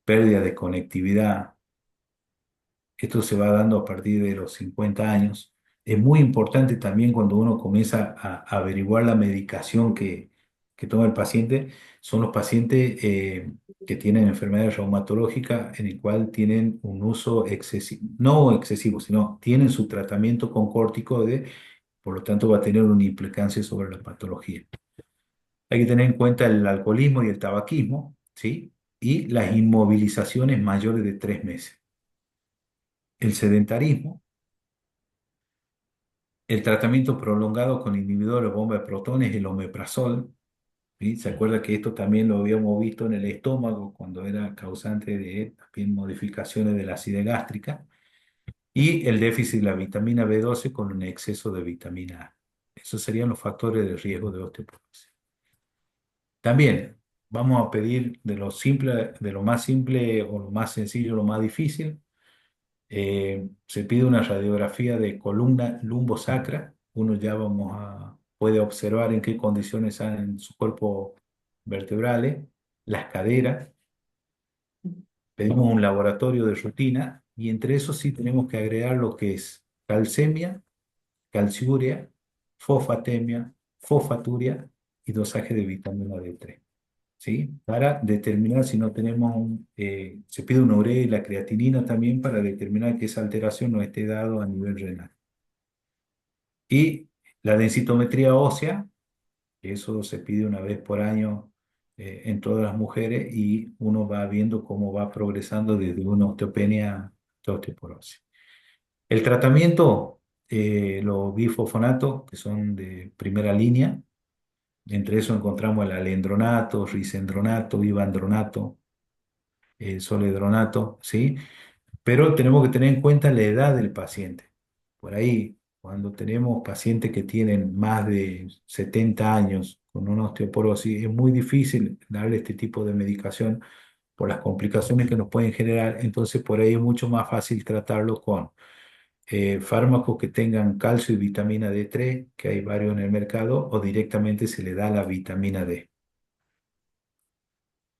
pérdida de conectividad. Esto se va dando a partir de los 50 años. Es muy importante también cuando uno comienza a averiguar la medicación que toma el paciente. Son los pacientes que tienen enfermedades reumatológicas en el cual tienen un uso excesivo, no excesivo, sino tienen su tratamiento con corticoides, por lo tanto va a tener una implicancia sobre la patología. Hay que tener en cuenta el alcoholismo y el tabaquismo, ¿sí? Y las inmovilizaciones mayores de 3 meses. El sedentarismo, el tratamiento prolongado con inhibidor de bomba de protones, el omeprazol, ¿sí? ¿Se acuerda que esto también lo habíamos visto en el estómago cuando era causante de también modificaciones de la acidez gástrica? Y el déficit de la vitamina B12 con un exceso de vitamina A. Esos serían los factores de riesgo de osteoporosis. También vamos a pedir de lo simple, de lo más simple o lo más sencillo, lo más difícil. Se pide una radiografía de columna lumbosacra. Uno ya puede observar en qué condiciones están en su cuerpo vertebrales, las caderas. Pedimos un laboratorio de rutina y entre eso sí tenemos que agregar lo que es calcemia, calciuria, fosfatemia, fosfaturia y dosaje de vitamina D3. ¿Sí? Para determinar si no tenemos, se pide una urea y la creatinina también para determinar que esa alteración no esté dado a nivel renal. Y la densitometría ósea, que eso se pide una vez por año en todas las mujeres y uno va viendo cómo va progresando desde una osteopenia a osteoporosis. El tratamiento, los bifosfonatos, que son de primera línea, entre eso encontramos el alendronato, risendronato, vivandronato, soledronato, ¿sí? Pero tenemos que tener en cuenta la edad del paciente. Por ahí, cuando tenemos pacientes que tienen más de 70 años con una osteoporosis, es muy difícil darle este tipo de medicación por las complicaciones que nos pueden generar. Entonces, por ahí es mucho más fácil tratarlo con fármacos que tengan calcio y vitamina D3, que hay varios en el mercado, o directamente se le da la vitamina D.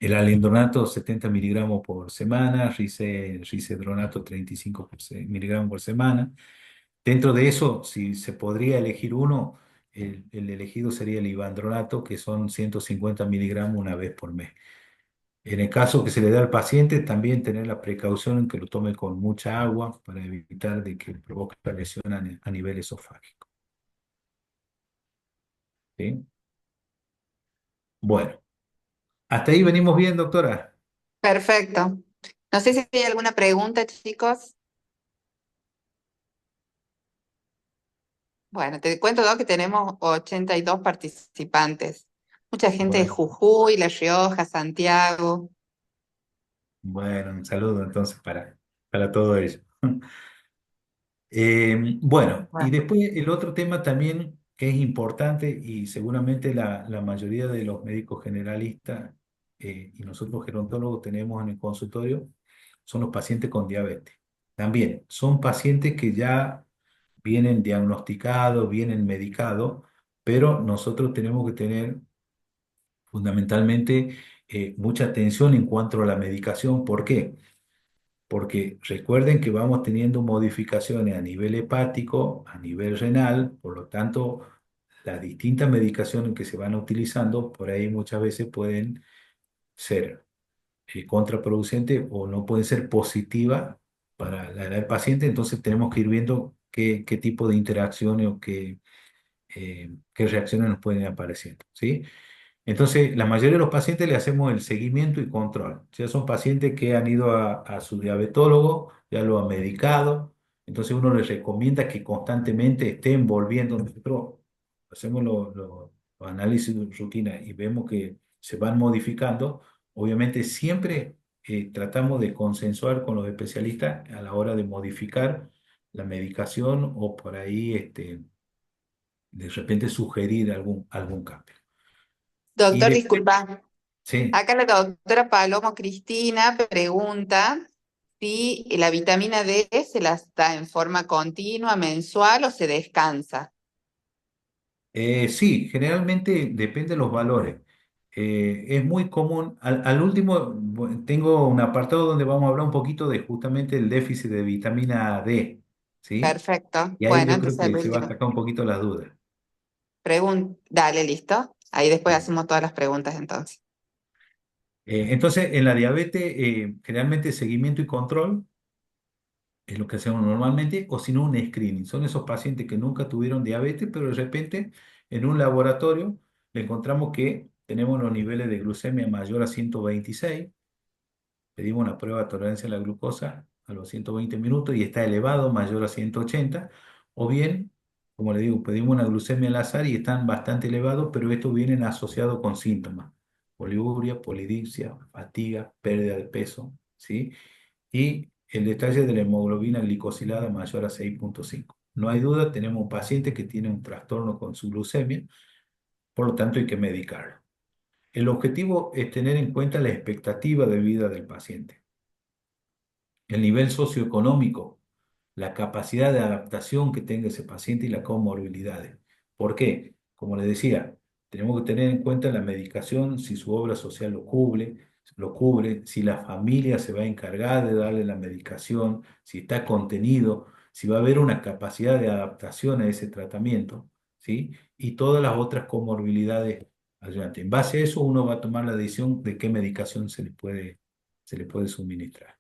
El alendronato 70 miligramos por semana, risedronato 35 miligramos por semana. Dentro de eso, si se podría elegir uno, el elegido sería el ivandronato, que son 150 miligramos una vez por mes. En el caso que se le dé al paciente, también tener la precaución en que lo tome con mucha agua para evitar de que provoque lesión a nivel esofágico. ¿Sí? Bueno, hasta ahí venimos bien, doctora. Perfecto. No sé si hay alguna pregunta, chicos. Bueno, te cuento, ¿no? Que tenemos 82 participantes. Mucha gente de Bueno, Jujuy, La Rioja, Santiago. bueno, un saludo entonces para todo ello. Bueno, y Bueno. después el otro tema también que es importante y seguramente la mayoría de los médicos generalistas y nosotros gerontólogos tenemos en el consultorio son los pacientes con diabetes. También son pacientes que ya vienen diagnosticados, vienen medicados, pero nosotros tenemos que tener fundamentalmente mucha atención en cuanto a la medicación. ¿Por qué? Porque recuerden que vamos teniendo modificaciones a nivel hepático, a nivel renal, por lo tanto, las distintas medicaciones que se van utilizando por ahí muchas veces pueden ser contraproducentes o no pueden ser positivas para la edad del paciente, entonces tenemos que ir viendo qué tipo de interacciones o qué reacciones nos pueden ir apareciendo, ¿sí? Entonces, la mayoría de los pacientes le hacemos el seguimiento y control. Ya son pacientes que han ido a su diabetólogo, ya lo han medicado, entonces uno les recomienda que constantemente estén volviendo. Nosotros hacemos los análisis de rutina y vemos que se van modificando. Obviamente siempre tratamos de consensuar con los especialistas a la hora de modificar la medicación o por ahí de repente sugerir algún cambio. Y Doctor, disculpa. sí. Acá la doctora Palomo Cristina pregunta si la vitamina D se las da en forma continua, mensual o se descansa. Sí, generalmente depende de los valores. Es muy común, al último tengo un apartado donde vamos a hablar un poquito de justamente el déficit de vitamina D, ¿sí? Perfecto. Y ahí Bueno, yo creo entonces el que se va a último. sacar un poquito las dudas. Dale, listo. Ahí después Bien. hacemos todas las preguntas entonces. Entonces, en la diabetes, generalmente seguimiento y control es lo que hacemos normalmente, o si no, un screening. Son esos pacientes que nunca tuvieron diabetes, pero de repente en un laboratorio le encontramos que tenemos los niveles de glucemia mayor a 126. Pedimos una prueba de tolerancia a la glucosa a los 120 minutos y está elevado, mayor a 180. O bien, como le digo, pedimos una glucemia al azar y están bastante elevados, pero estos vienen asociados con síntomas: poliuria, polidipsia, fatiga, pérdida de peso, ¿sí? Y el detalle de la hemoglobina glicosilada mayor a 6,5. No hay duda, tenemos un paciente que tiene un trastorno con su glucemia, por lo tanto hay que medicarlo. El objetivo es tener en cuenta la expectativa de vida del paciente, el nivel socioeconómico, la capacidad de adaptación que tenga ese paciente y las comorbilidades. ¿Por qué? Como les decía, tenemos que tener en cuenta la medicación, si su obra social lo cubre, si la familia se va a encargar de darle la medicación, si está contenido, si va a haber una capacidad de adaptación a ese tratamiento, ¿sí? Y todas las otras comorbilidades ayudantes. En base a eso, uno va a tomar la decisión de qué medicación se le puede suministrar.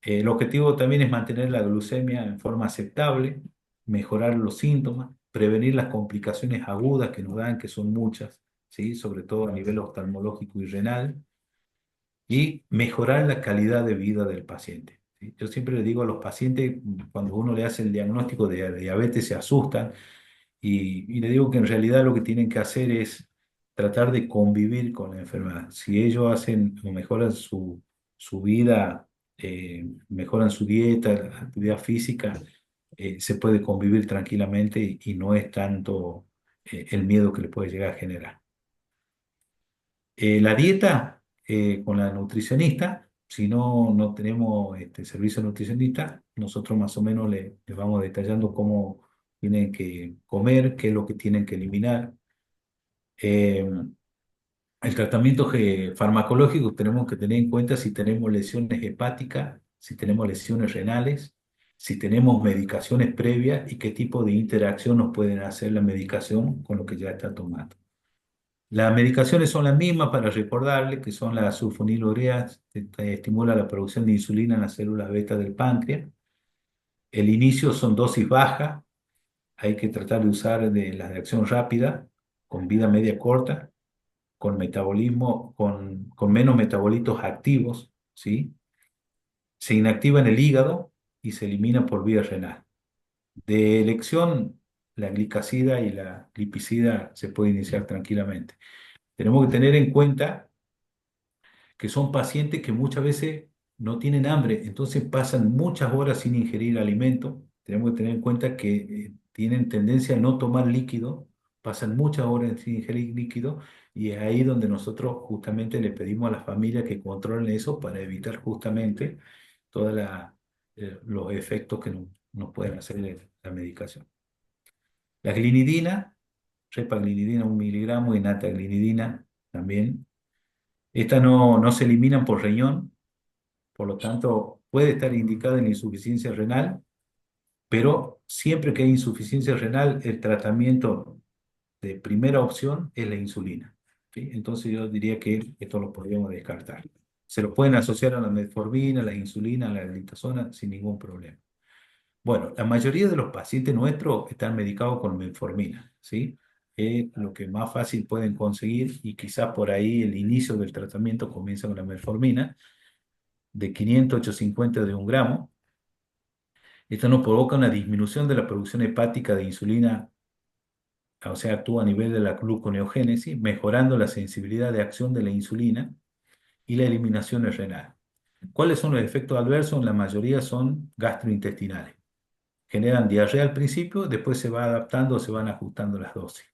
El objetivo también es mantener la glucemia en forma aceptable, mejorar los síntomas, prevenir las complicaciones agudas que nos dan, que son muchas, ¿sí? Sobre todo a nivel oftalmológico y renal, y mejorar la calidad de vida del paciente, ¿sí? Yo siempre le digo a los pacientes, cuando uno le hace el diagnóstico de diabetes, se asustan y le digo que en realidad lo que tienen que hacer es tratar de convivir con la enfermedad. Si ellos hacen o mejoran su vida, mejoran su dieta, la actividad física, se puede convivir tranquilamente y no es tanto el miedo que le puede llegar a generar. La dieta con la nutricionista, si no tenemos servicio nutricionista, nosotros más o menos le vamos detallando cómo tienen que comer, qué es lo que tienen que eliminar. Eh, el tratamiento farmacológico tenemos que tener en cuenta si tenemos lesiones hepáticas, si tenemos lesiones renales, si tenemos medicaciones previas y qué tipo de interacción nos pueden hacer la medicación con lo que ya está tomando. Las medicaciones son las mismas para recordarle, que son las sulfonilureas, que estimula la producción de insulina en las células beta del páncreas. El inicio son dosis bajas, hay que tratar de usar de las de acción rápida, con vida media corta, con metabolismo, con menos metabolitos activos, ¿sí? Se inactiva en el hígado y se elimina por vía renal. De elección, la glicacida y la glipicida se puede iniciar tranquilamente. Tenemos que tener en cuenta que son pacientes que muchas veces no tienen hambre, entonces pasan muchas horas sin ingerir alimento. Tenemos que tener en cuenta que tienen tendencia a no tomar líquido, pasan muchas horas sin ingerir líquido y es ahí donde nosotros justamente le pedimos a las familias que controlen eso para evitar justamente todos los efectos que nos pueden hacer la medicación. La glinidina, repaglinidina 1 miligramo y nataglinidina también. Estas no se eliminan por riñón, por lo tanto puede estar indicada en insuficiencia renal, pero siempre que hay insuficiencia renal, el tratamiento de primera opción es la insulina, ¿sí? Entonces yo diría que esto lo podríamos descartar. Se lo pueden asociar a la metformina, a la insulina, a la glitazona sin ningún problema. Bueno, la mayoría de los pacientes nuestros están medicados con metformina, ¿sí? Es lo que más fácil pueden conseguir y quizás por ahí el inicio del tratamiento comienza con la metformina de 500 a 850 de 1 gramo. Esto nos provoca una disminución de la producción hepática de insulina, o sea, actúa a nivel de la gluconeogénesis, mejorando la sensibilidad de acción de la insulina y la eliminación es renal. ¿Cuáles son los efectos adversos? La mayoría son gastrointestinales. Generan diarrea al principio, después se va adaptando, se van ajustando las dosis.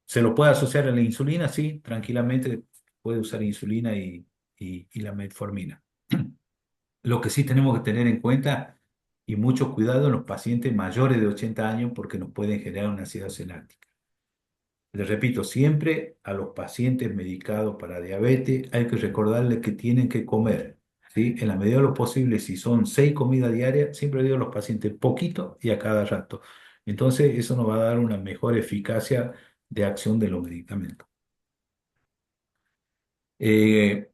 ¿Se lo puede asociar a la insulina? Sí, tranquilamente puede usar insulina y la metformina. Lo que sí tenemos que tener en cuenta y mucho cuidado en los pacientes mayores de 80 años porque nos pueden generar una acidosis láctica. Les repito, siempre a los pacientes medicados para diabetes hay que recordarles que tienen que comer, ¿sí? En la medida de lo posible, si son 6 comidas diarias, siempre digo a los pacientes poquito y a cada rato. Entonces, eso nos va a dar una mejor eficacia de acción de los medicamentos.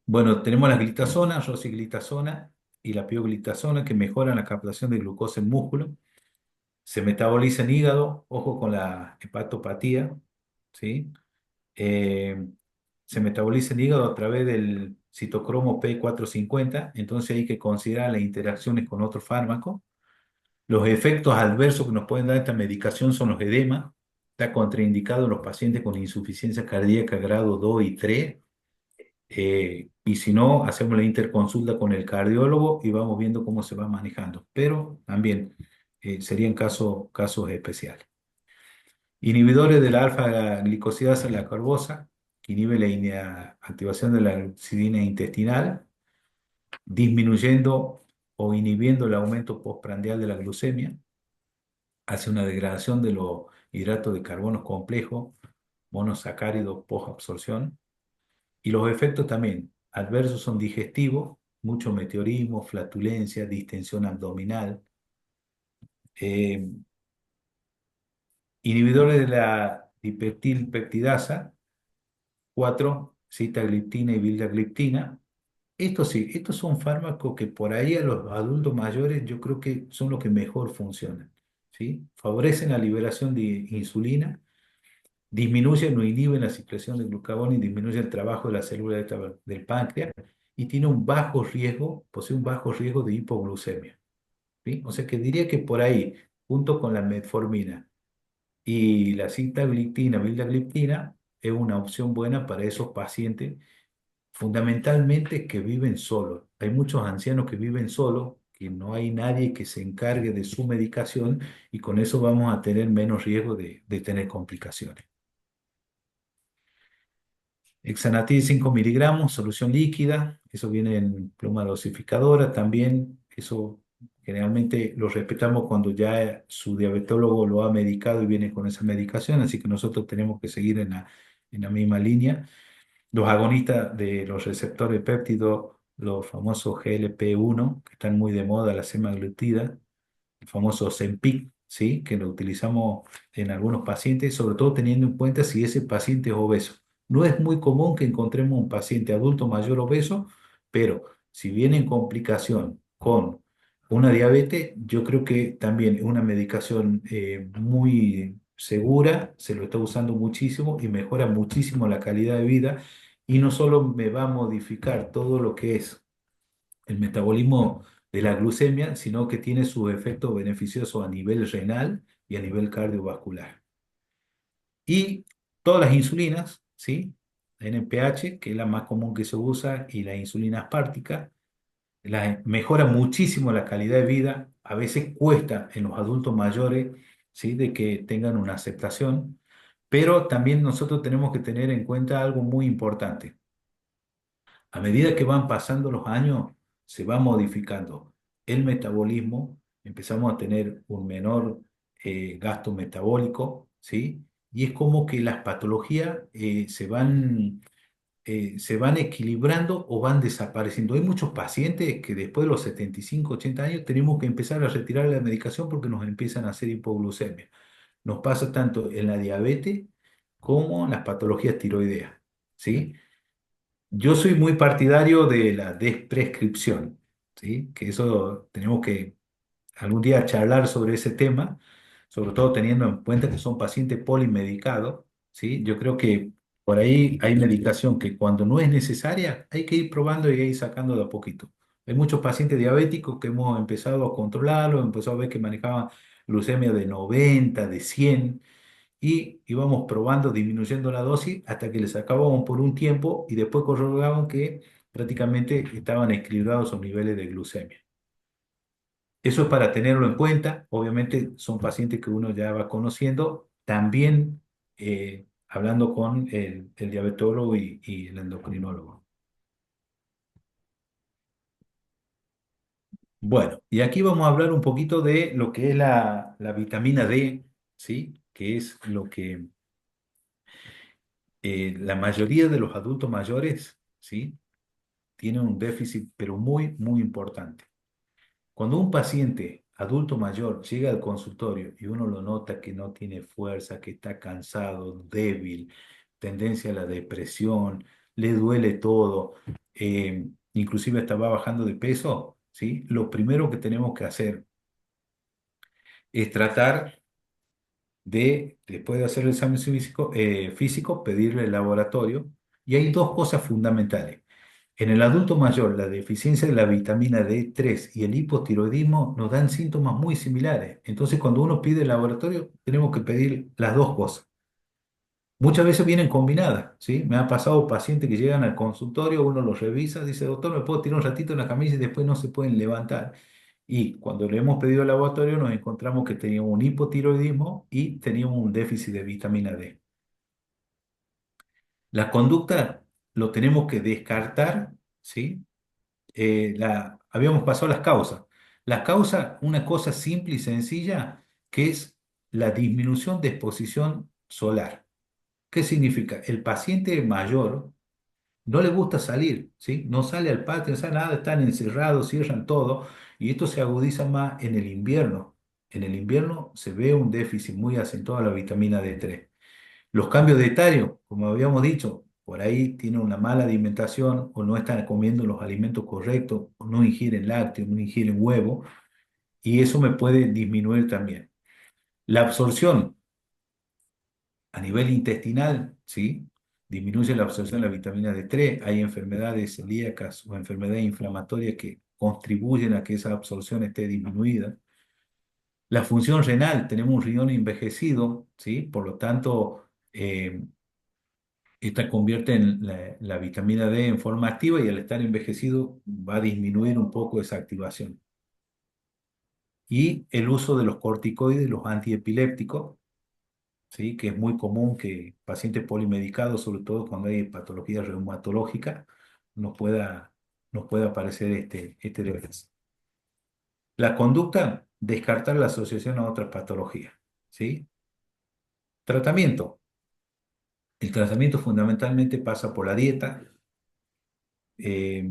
Bueno, tenemos la glitazona, rosiglitazona y la pioglitazona que mejoran la captación de glucosa en músculo. Se metaboliza en hígado, ojo con la hepatopatía, ¿sí? eh, Se metaboliza en hígado a través del citocromo P450, entonces hay que considerar las interacciones con otros fármacos. Los efectos adversos que nos pueden dar esta medicación son los edemas, está contraindicado en los pacientes con insuficiencia cardíaca grado 2 y 3, y si no, hacemos la interconsulta con el cardiólogo y vamos viendo cómo se va manejando, pero también serían casos especiales. Inhibidores de la alfa-glicosidasa la carbosa, que inhibe la activación de la glucidina intestinal, disminuyendo o inhibiendo el aumento postprandial de la glucemia, hace una degradación de los hidratos de carbono complejos, monosacáridos post-absorción, y los efectos también adversos son digestivos, mucho meteorismo, flatulencia, distensión abdominal, eh, inhibidores de la dipeptilpeptidasa, 4 sitagliptina y vildagliptina. Estos sí, estos son fármacos que por ahí a los adultos mayores yo creo que son los que mejor funcionan, ¿sí? Favorecen la liberación de insulina, disminuyen o inhiben la secreción de glucagón y disminuyen el trabajo de la célula del páncreas y tiene un bajo riesgo, posee un bajo riesgo de hipoglucemia, ¿sí? O sea que diría que por ahí, junto con la metformina y la sitagliptina, vildagliptina, es una opción buena para esos pacientes fundamentalmente que viven solos. Hay muchos ancianos que viven solos, que no hay nadie que se encargue de su medicación y con eso vamos a tener menos riesgo de tener complicaciones. Exanatil 5 miligramos, solución líquida, eso viene en pluma dosificadora también, eso generalmente lo respetamos cuando ya su diabetólogo lo ha medicado y viene con esa medicación, así que nosotros tenemos que seguir en la misma línea. Los agonistas de los receptores péptidos, los famosos GLP-1, que están muy de moda, la semaglutida, el famoso Ozempic, ¿sí? Que lo utilizamos en algunos pacientes, sobre todo teniendo en cuenta si ese paciente es obeso. No es muy común que encontremos un paciente adulto mayor obeso, pero si viene en complicación con una diabetes, yo creo que también es una medicación muy segura, se lo está usando muchísimo y mejora muchísimo la calidad de vida y no solo me va a modificar todo lo que es el metabolismo de la glucemia, sino que tiene sus efectos beneficiosos a nivel renal y a nivel cardiovascular. Y todas las insulinas, ¿sí? La NPH, que es la más común que se usa, y la insulina aspártica, mejora muchísimo la calidad de vida. A veces cuesta en los adultos mayores, ¿sí? De que tengan una aceptación, pero también nosotros tenemos que tener en cuenta algo muy importante. A medida que van pasando los años, se va modificando el metabolismo, empezamos a tener un menor gasto metabólico, ¿sí? Y es como que las patologías se van equilibrando o van desapareciendo. Hay muchos pacientes que después de los 75, 80 años tenemos que empezar a retirar la medicación porque nos empiezan a hacer hipoglucemia. Nos pasa tanto en la diabetes como en las patologías tiroideas, ¿sí? Yo soy muy partidario de la desprescripción, ¿sí? Que eso tenemos que algún día charlar sobre ese tema, sobre todo teniendo en cuenta que son pacientes polimedicados, ¿sí? Yo creo que por ahí hay medicación que cuando no es necesaria hay que ir probando y ir sacando de a poquito. Hay muchos pacientes diabéticos que hemos empezado a controlarlo, hemos empezado a ver que manejaban glucemia de 90, de 100 y íbamos probando, disminuyendo la dosis hasta que les acabábamos por un tiempo y después corroboraban que prácticamente estaban equilibrados sus niveles de glucemia. Eso es para tenerlo en cuenta. Obviamente son pacientes que uno ya va conociendo, también hablando con el diabetólogo y el endocrinólogo. Bueno, y aquí vamos a hablar un poquito de lo que es la vitamina D, ¿sí? Que es lo que la mayoría de los adultos mayores, ¿sí? Tienen un déficit, pero muy, muy importante. Cuando un paciente adulto mayor llega al consultorio y uno lo nota que no tiene fuerza, que está cansado, débil, tendencia a la depresión, le duele todo, inclusive hasta va bajando de peso, ¿sí? Lo primero que tenemos que hacer es tratar de, después de hacer el examen físico, pedirle el laboratorio. Y hay dos cosas fundamentales. En el adulto mayor, la deficiencia de la vitamina D3 y el hipotiroidismo nos dan síntomas muy similares. Entonces, cuando uno pide el laboratorio, tenemos que pedir las dos cosas. Muchas veces vienen combinadas, ¿sí? Me ha pasado pacientes que llegan al consultorio, uno los revisa, dice, doctor, ¿me puedo tirar un ratito en la camilla y después no se pueden levantar? Y cuando le hemos pedido el laboratorio, nos encontramos que teníamos un hipotiroidismo y teníamos un déficit de vitamina D. La conducta lo tenemos que descartar, ¿sí? Habíamos pasado las causas. Las causas, una cosa simple y sencilla, que es la disminución de exposición solar. ¿Qué significa? El paciente mayor no le gusta salir, ¿sí? No sale al patio, no sale nada, están encerrados, cierran todo, y esto se agudiza más en el invierno. En el invierno se ve un déficit muy acentuado de la vitamina D3. Los cambios dietarios, como habíamos dicho, por ahí tienen una mala alimentación o no están comiendo los alimentos correctos, o no ingieren lácteos, no ingieren huevo, y eso me puede disminuir también. La absorción a nivel intestinal, ¿sí? Disminuye la absorción de la vitamina D3. Hay enfermedades celíacas o enfermedades inflamatorias que contribuyen a que esa absorción esté disminuida. La función renal, tenemos un riñón envejecido, ¿sí? Por lo tanto, esta convierte en la vitamina D en forma activa y al estar envejecido va a disminuir un poco esa activación. Y el uso de los corticoides, los antiepilépticos, ¿sí? Que es muy común que pacientes polimedicados, sobre todo cuando hay patología reumatológica, nos pueda, nos pueda aparecer este déficit. La conducta, descartar la asociación a otras patologías, ¿sí? Tratamiento. El tratamiento fundamentalmente pasa por la dieta, eh,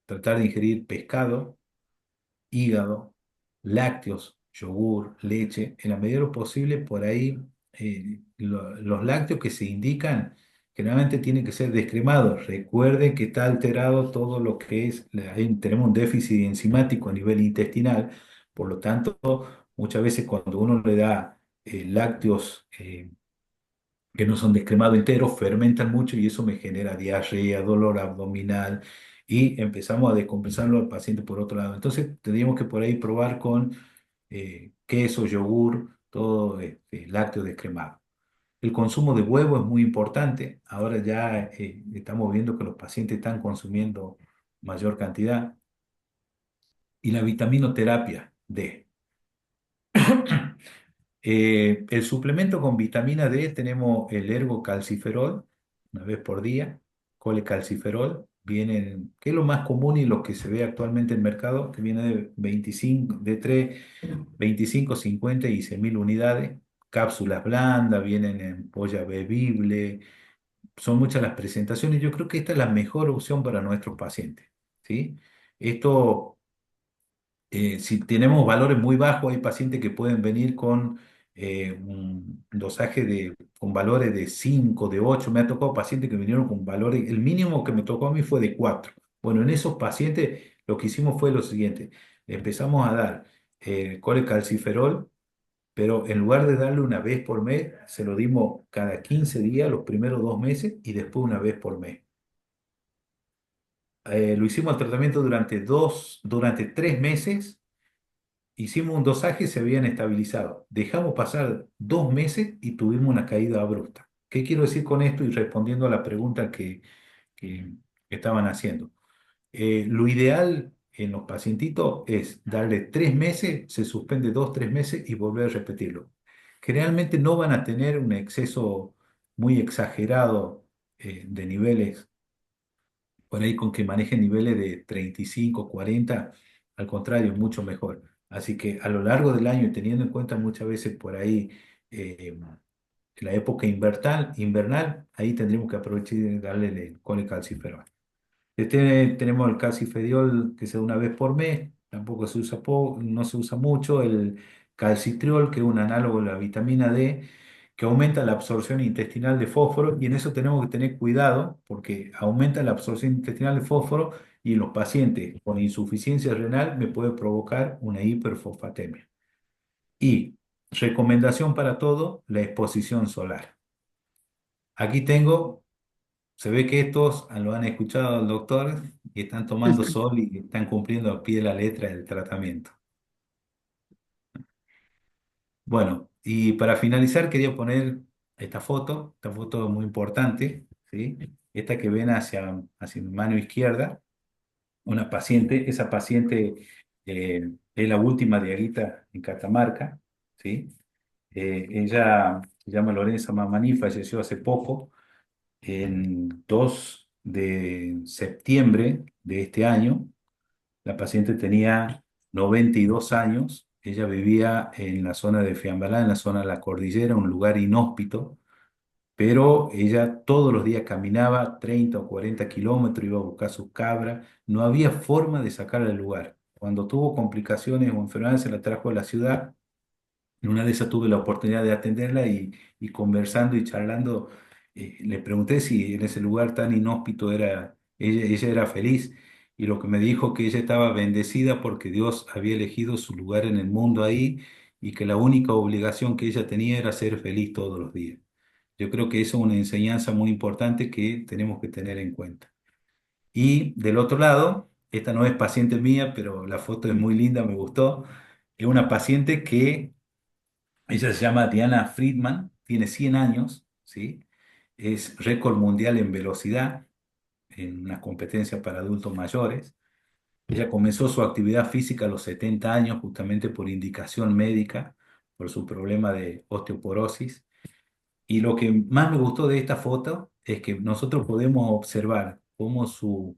tratar de ingerir pescado, hígado, lácteos, yogur, leche, en la medida de lo posible, por ahí los lácteos que se indican generalmente tienen que ser descremados. Recuerden que está alterado todo lo que es, ahí tenemos un déficit enzimático a nivel intestinal, por lo tanto, muchas veces cuando uno le da lácteos que no son descremados enteros, fermentan mucho y eso me genera diarrea, dolor abdominal y empezamos a descompensarlo al paciente por otro lado. Entonces tendríamos que por ahí probar con queso, yogur, todo lácteo descremado. El consumo de huevo es muy importante. Ahora ya estamos viendo que los pacientes están consumiendo mayor cantidad. Y la vitaminoterapia D. El suplemento con vitamina D tenemos el ergocalciferol, una vez por día, colecalciferol, vienen, que es lo más común y lo que se ve actualmente en el mercado, que viene de 25, de 3, 25, 50 y 100.000 unidades, cápsulas blandas, vienen en polla bebible, son muchas las presentaciones, yo creo que esta es la mejor opción para nuestros pacientes, ¿sí? Esto si tenemos valores muy bajos, hay pacientes que pueden venir con un dosaje con valores de 5 de 8. Me ha tocado pacientes que vinieron con valores, el mínimo que me tocó a mí fue de 4. Bueno, en esos pacientes lo que hicimos fue lo siguiente. Empezamos a dar colecalciferol, pero en lugar de darle una vez por mes, se lo dimos cada 15 días, los primeros 2 meses, y después una vez por mes. Lo hicimos el tratamiento durante 3 meses. Hicimos un dosaje y se habían estabilizado. Dejamos pasar 2 meses y tuvimos una caída abrupta. ¿Qué quiero decir con esto? Y respondiendo a la pregunta que estaban haciendo. Lo ideal en los pacientitos es darle 3 meses, se suspende 2, 3 meses y volver a repetirlo. Generalmente no van a tener un exceso muy exagerado de niveles por ahí con que manejen niveles de 35, 40, al contrario, mucho mejor. Así que a lo largo del año, y teniendo en cuenta muchas veces por ahí eh, la época invernal, ahí tendríamos que aprovechar y darle el colecalciferol. Tenemos el calcifediol que se da una vez por mes, tampoco se usa no se usa mucho. El calcitriol, que es un análogo de la vitamina D, que aumenta la absorción intestinal de fósforo, y en eso tenemos que tener cuidado porque aumenta la absorción intestinal de fósforo y en los pacientes con insuficiencia renal me puede provocar una hiperfosfatemia. Y recomendación para todo, la exposición solar. Aquí tengo. Se ve que estos lo han escuchado al doctor y están tomando sol y están cumpliendo a pie de la letra del tratamiento. Bueno, y para finalizar quería poner esta foto muy importante, ¿sí? Esta que ven hacia mi mano izquierda, una paciente. Esa paciente es la última de Aguita en Catamarca, ¿sí? Ella se llama Lorenza Mamani, falleció hace poco. En 2 de septiembre de este año, la paciente tenía 92 años. Ella vivía en la zona de Fiambalá, en la zona de la cordillera, un lugar inhóspito, pero ella todos los días caminaba 30 o 40 kilómetros, iba a buscar sus cabras. No había forma de sacarla del lugar. Cuando tuvo complicaciones o enfermedades, se la trajo a la ciudad. En una de esas tuve la oportunidad de atenderla y conversando y charlando, le pregunté si en ese lugar tan inhóspito ella era feliz, y lo que me dijo que ella estaba bendecida porque Dios había elegido su lugar en el mundo ahí y que la única obligación que ella tenía era ser feliz todos los días. Yo creo que eso es una enseñanza muy importante que tenemos que tener en cuenta. Y del otro lado, esta no es paciente mía, pero la foto es muy linda, me gustó. Es una paciente que ella se llama Diana Friedman, tiene 100 años, ¿sí? Es récord mundial en velocidad en una competencia para adultos mayores. Ella comenzó su actividad física a los 70 años, justamente por indicación médica, por su problema de osteoporosis. Y lo que más me gustó de esta foto es que nosotros podemos observar cómo su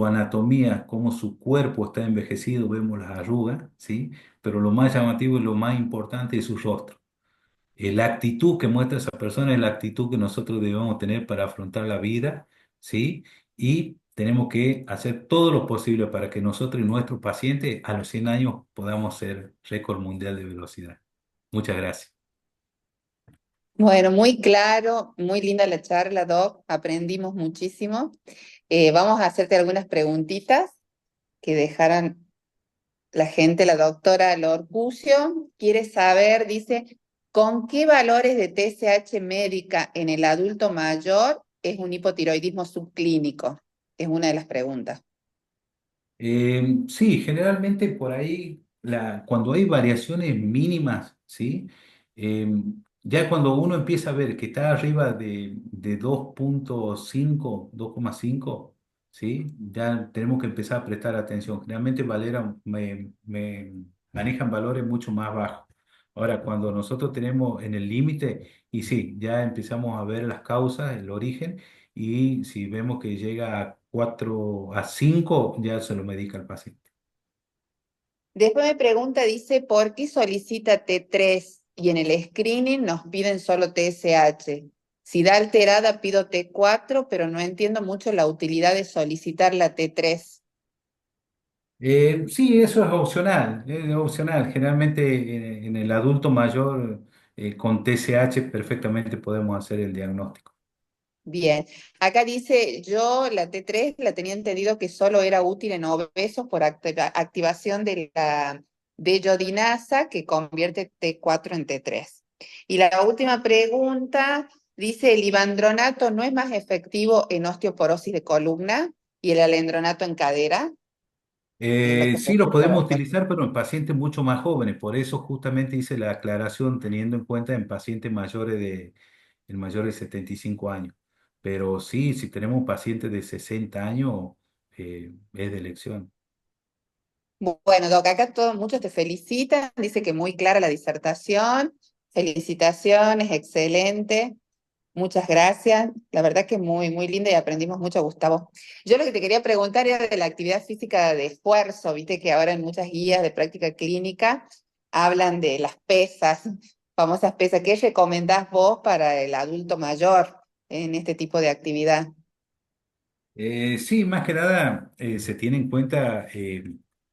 anatomía, cómo su cuerpo está envejecido, vemos las arrugas, ¿sí? Pero lo más llamativo y lo más importante es su rostro. La actitud que muestra esa persona es la actitud que nosotros debemos tener para afrontar la vida, ¿sí? Y tenemos que hacer todo lo posible para que nosotros y nuestros pacientes a los 100 años podamos ser récord mundial de velocidad. Muchas gracias. Bueno, muy claro, muy linda la charla, Doc. Aprendimos muchísimo. Vamos a hacerte algunas preguntitas que dejaron la gente. La doctora Lorcucio quiere saber, dice, ¿con qué valores de TSH médica en el adulto mayor es un hipotiroidismo subclínico? Es una de las preguntas. Sí, generalmente por ahí, cuando hay variaciones mínimas, ¿sí? Ya cuando uno empieza a ver que está arriba de 2,5, 2,5, ¿sí? Ya tenemos que empezar a prestar atención. Generalmente Valera me manejan valores mucho más bajos. Ahora, cuando nosotros tenemos en el límite, y sí, ya empezamos a ver las causas, el origen, y si vemos que llega a 4 a 5 ya se lo medica al paciente. Después me pregunta, dice, ¿por qué solicita T3 y en el screening nos piden solo TSH? Si da alterada pido T4, pero no entiendo mucho la utilidad de solicitar la T3. Sí, eso es opcional. Generalmente en el adulto mayor con TSH perfectamente podemos hacer el diagnóstico. Bien, acá dice, yo la T3 la tenía entendido que solo era útil en obesos por activación de la de yodinasa que convierte T4 en T3. Y la última pregunta dice, ¿el ibandronato no es más efectivo en osteoporosis de columna y el alendronato en cadera? Es lo que Sí, lo pregunta la podemos doctora. utilizar, pero en pacientes mucho más jóvenes. Por eso justamente hice la aclaración teniendo en cuenta en pacientes mayores de 75 años. Pero sí, si tenemos pacientes de 60 años, es de elección. Bueno, Doc, acá todos muchos te felicitan, dice que muy clara la disertación, felicitaciones, excelente. Muchas gracias. La verdad que muy, muy linda y aprendimos mucho, Gustavo. Yo lo que te quería preguntar era de la actividad física de esfuerzo. Viste que ahora en muchas guías de práctica clínica hablan de las pesas, famosas pesas. ¿Qué recomendás vos para el adulto mayor en este tipo de actividad? Sí, más que nada se tiene en cuenta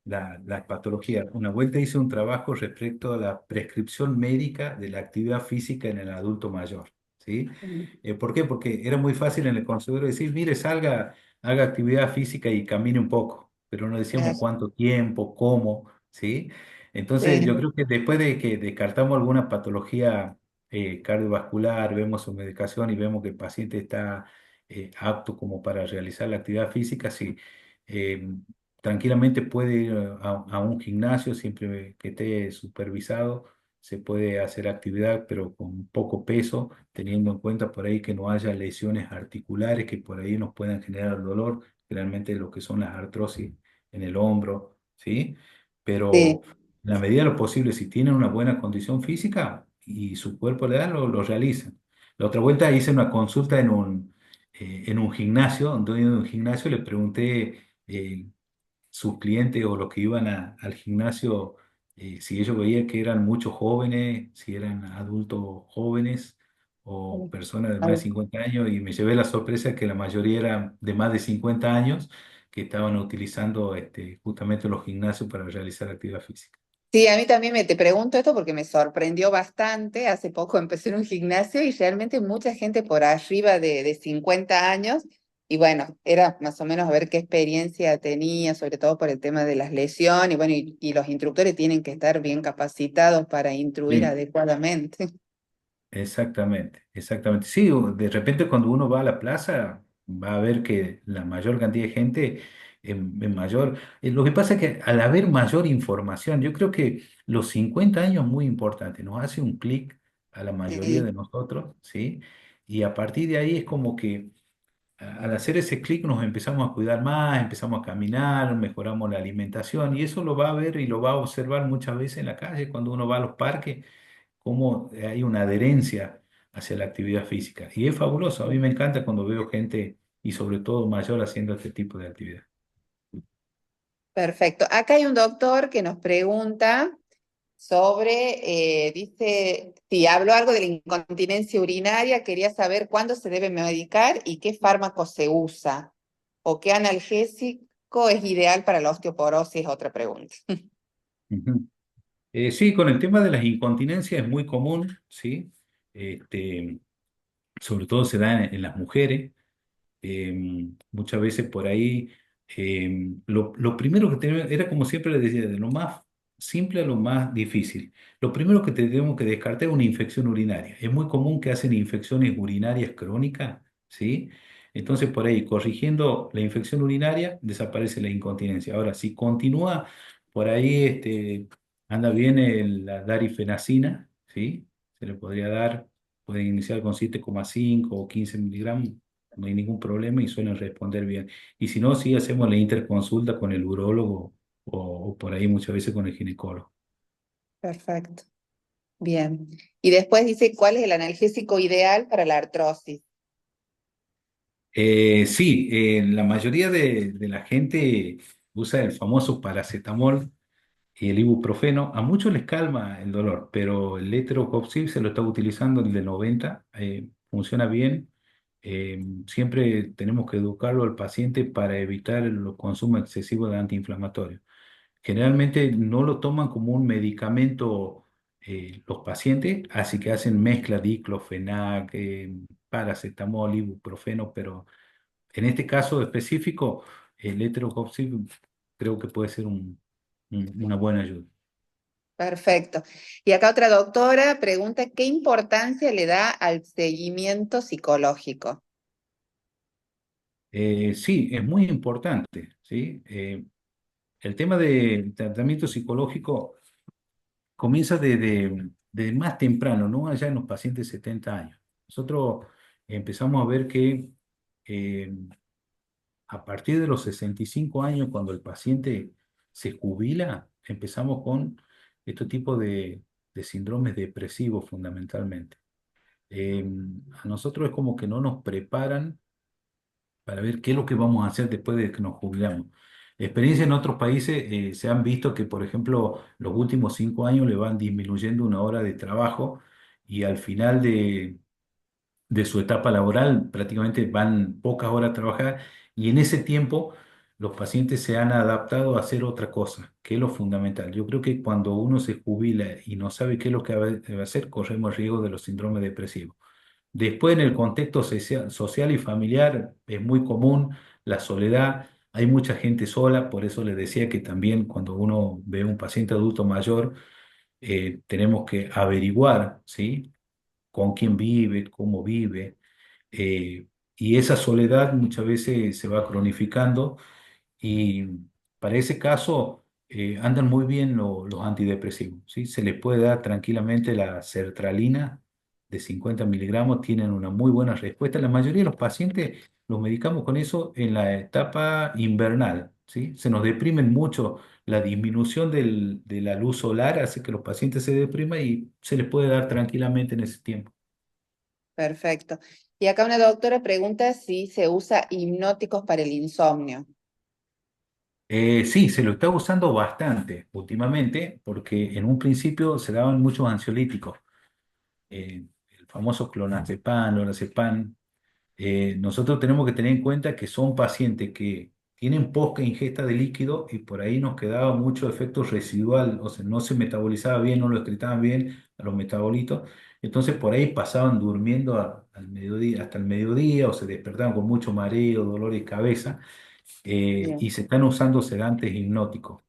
la patología. Una vuelta hice un trabajo respecto a la prescripción médica de la actividad física en el adulto mayor, ¿sí? ¿Por qué? Porque era muy fácil en el consultorio decir, mire, salga, haga actividad física y camine un poco, pero no decíamos Claro, cuánto tiempo, cómo, ¿sí? Entonces yo sí, creo que después de que descartamos alguna patología cardiovascular, vemos su medicación y vemos que el paciente está apto como para realizar la actividad física, sí, eh, tranquilamente puede ir a un gimnasio siempre que esté supervisado, se puede hacer actividad, pero con poco peso, teniendo en cuenta por ahí que no haya lesiones articulares que por ahí nos puedan generar dolor, generalmente lo que son las artrosis en el hombro, ¿sí? Pero sí. en la medida de lo posible, si tienen una buena condición física y su cuerpo le da, lo realizan. La otra vuelta hice una consulta en un gimnasio, dueño de un gimnasio, le pregunté sus clientes o los que iban al gimnasio, si ellos veían que eran muchos jóvenes, si eran adultos jóvenes o personas de más de 50 años, y me llevé la sorpresa que la mayoría eran de más de 50 años que estaban utilizando justamente los gimnasios para realizar actividad física. Sí, a mí también te pregunto esto porque me sorprendió bastante. Hace poco empecé en un gimnasio y realmente mucha gente por arriba de 50 años. Y bueno, era más o menos a ver qué experiencia tenía, sobre todo por el tema de las lesiones. Y bueno, y los instructores tienen que estar bien capacitados para instruir Sí. adecuadamente. Exactamente, exactamente. Sí, de repente cuando uno va a la plaza va a ver que la mayor cantidad de gente en mayor... lo que pasa es que al haber mayor información, yo creo que los 50 años es muy importante, nos hace un clic a la mayoría de Sí, nosotros, ¿sí? Y a partir de ahí es como que al hacer ese clic nos empezamos a cuidar más, empezamos a caminar, mejoramos la alimentación y eso lo va a ver y lo va a observar muchas veces en la calle cuando uno va a los parques cómo hay una adherencia hacia la actividad física. Y es fabuloso, a mí me encanta cuando veo gente y sobre todo mayor haciendo este tipo de actividad. perfecto. Acá hay un doctor que nos pregunta sobre, dice, si habló algo de la incontinencia urinaria, quería saber cuándo se debe medicar y qué fármaco se usa, o qué analgésico es ideal para la osteoporosis, es otra pregunta. Ujú. Sí, con el tema de las incontinencias es muy común, ¿sí? Este, sobre todo se da en las mujeres. Muchas veces por ahí, lo primero que tenemos, era como siempre les decía, de lo más simple a lo más difícil. Lo primero que tenemos que descartar es una infección urinaria. Es muy común que hacen infecciones urinarias crónicas, ¿sí? Entonces por ahí, corrigiendo la infección urinaria, desaparece la incontinencia. Ahora, si continúa por ahí, anda bien la darifenacina, ¿sí? Se le podría dar, puede iniciar con 7,5 o 15 miligramos, no hay ningún problema y suelen responder bien. Y si no, sí hacemos la interconsulta con el urólogo o por ahí muchas veces con el ginecólogo. Perfecto, bien. Y después dice, ¿cuál es el analgésico ideal para la artrosis? Sí, la mayoría de la gente usa el famoso paracetamol y el ibuprofeno. A muchos les calma el dolor, pero el letrocoxib se lo está utilizando el de 90, funciona bien. Siempre tenemos que educarlo al paciente para evitar el consumo excesivo de antiinflamatorios. Generalmente no lo toman como un medicamento los pacientes, así que hacen mezcla diclofenac, paracetamol, ibuprofeno, pero en este caso específico, el letrocoxib creo que puede ser una buena ayuda. Perfecto. Y acá otra doctora pregunta, ¿qué importancia le da al seguimiento psicológico? Sí, es muy importante, ¿sí? El tema del tratamiento psicológico comienza de más temprano, ¿no? Allá en los pacientes de 70 años. Nosotros empezamos a ver que eh, a partir de los 65 años, cuando el paciente se jubila, empezamos con este tipo de síndromes depresivos fundamentalmente. Eh, a nosotros es como que no nos preparan para ver qué es lo que vamos a hacer después de que nos jubilamos. Experiencias en otros países se han visto que, por ejemplo, los últimos 5 años le van disminuyendo una hora de trabajo y al final de su etapa laboral prácticamente van pocas horas a trabajar y en ese tiempo los pacientes se han adaptado a hacer otra cosa, que es lo fundamental. Yo creo que cuando uno se jubila y no sabe qué es lo que debe hacer, corremos el riesgo de los síndromes depresivos. Después, en el contexto social y familiar, es muy común la soledad. Hay mucha gente sola, por eso les decía que también cuando uno ve un paciente adulto mayor, tenemos que averiguar, ¿sí? Con quién vive, cómo vive. Y esa soledad muchas veces se va cronificando y para ese caso andan muy bien los antidepresivos, ¿sí? Se les puede dar tranquilamente la sertralina de 50 miligramos, tienen una muy buena respuesta. La mayoría de los pacientes los medicamos con eso en la etapa invernal, ¿sí? Se nos deprimen mucho. La disminución de la luz solar hace que los pacientes se depriman y se les puede dar tranquilamente en ese tiempo. Perfecto. Y acá una doctora pregunta si se usa hipnóticos para el insomnio. Sí, se lo está usando bastante últimamente porque en un principio se daban muchos ansiolíticos, el famoso clonazepam, lorazepam. Nosotros tenemos que tener en cuenta que son pacientes que tienen poca ingesta de líquido y por ahí nos quedaba mucho efecto residual, o sea, no se metabolizaba bien, no lo excretaban bien a los metabolitos. Entonces por ahí pasaban durmiendo al mediodía, hasta el mediodía o se despertaban con mucho mareo, dolor de cabeza y Bien. se están usando sedantes hipnóticos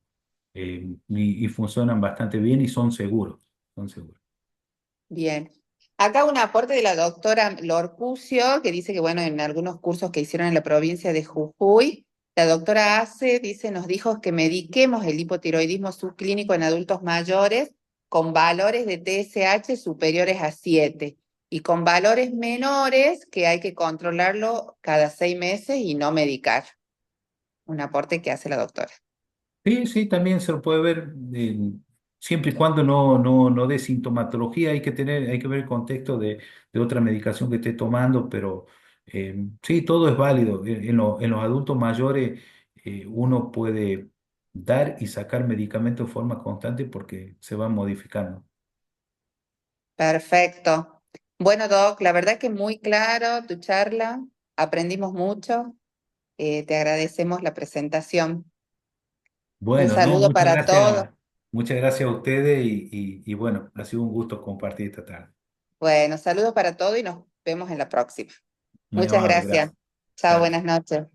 y funcionan bastante bien y son seguros, son seguros. Bien. Acá un aporte de la doctora Lorcucio, que dice que, bueno, en algunos cursos que hicieron en la provincia de Jujuy, la doctora Ace dice, nos dijo que mediquemos el hipotiroidismo subclínico en adultos mayores con valores de TSH superiores a 7 y con valores menores que hay que controlarlo cada 6 meses y no medicar. Un aporte que hace la doctora. Sí, sí, también se lo puede ver, siempre y cuando no dé sintomatología, hay que ver el contexto de otra medicación que esté tomando, pero sí, todo es válido. En los adultos mayores uno puede dar y sacar medicamentos de forma constante porque se van modificando. Perfecto. Bueno, Doc, la verdad que muy claro tu charla, aprendimos mucho, te agradecemos la presentación. Un Bueno, no, saludo para todos. muchas gracias a ustedes y bueno, ha sido un gusto compartir esta tarde. Bueno, saludos para todos y nos vemos en la próxima. Muy Muchas amable, gracias. gracias. Chao, Chao. buenas noches.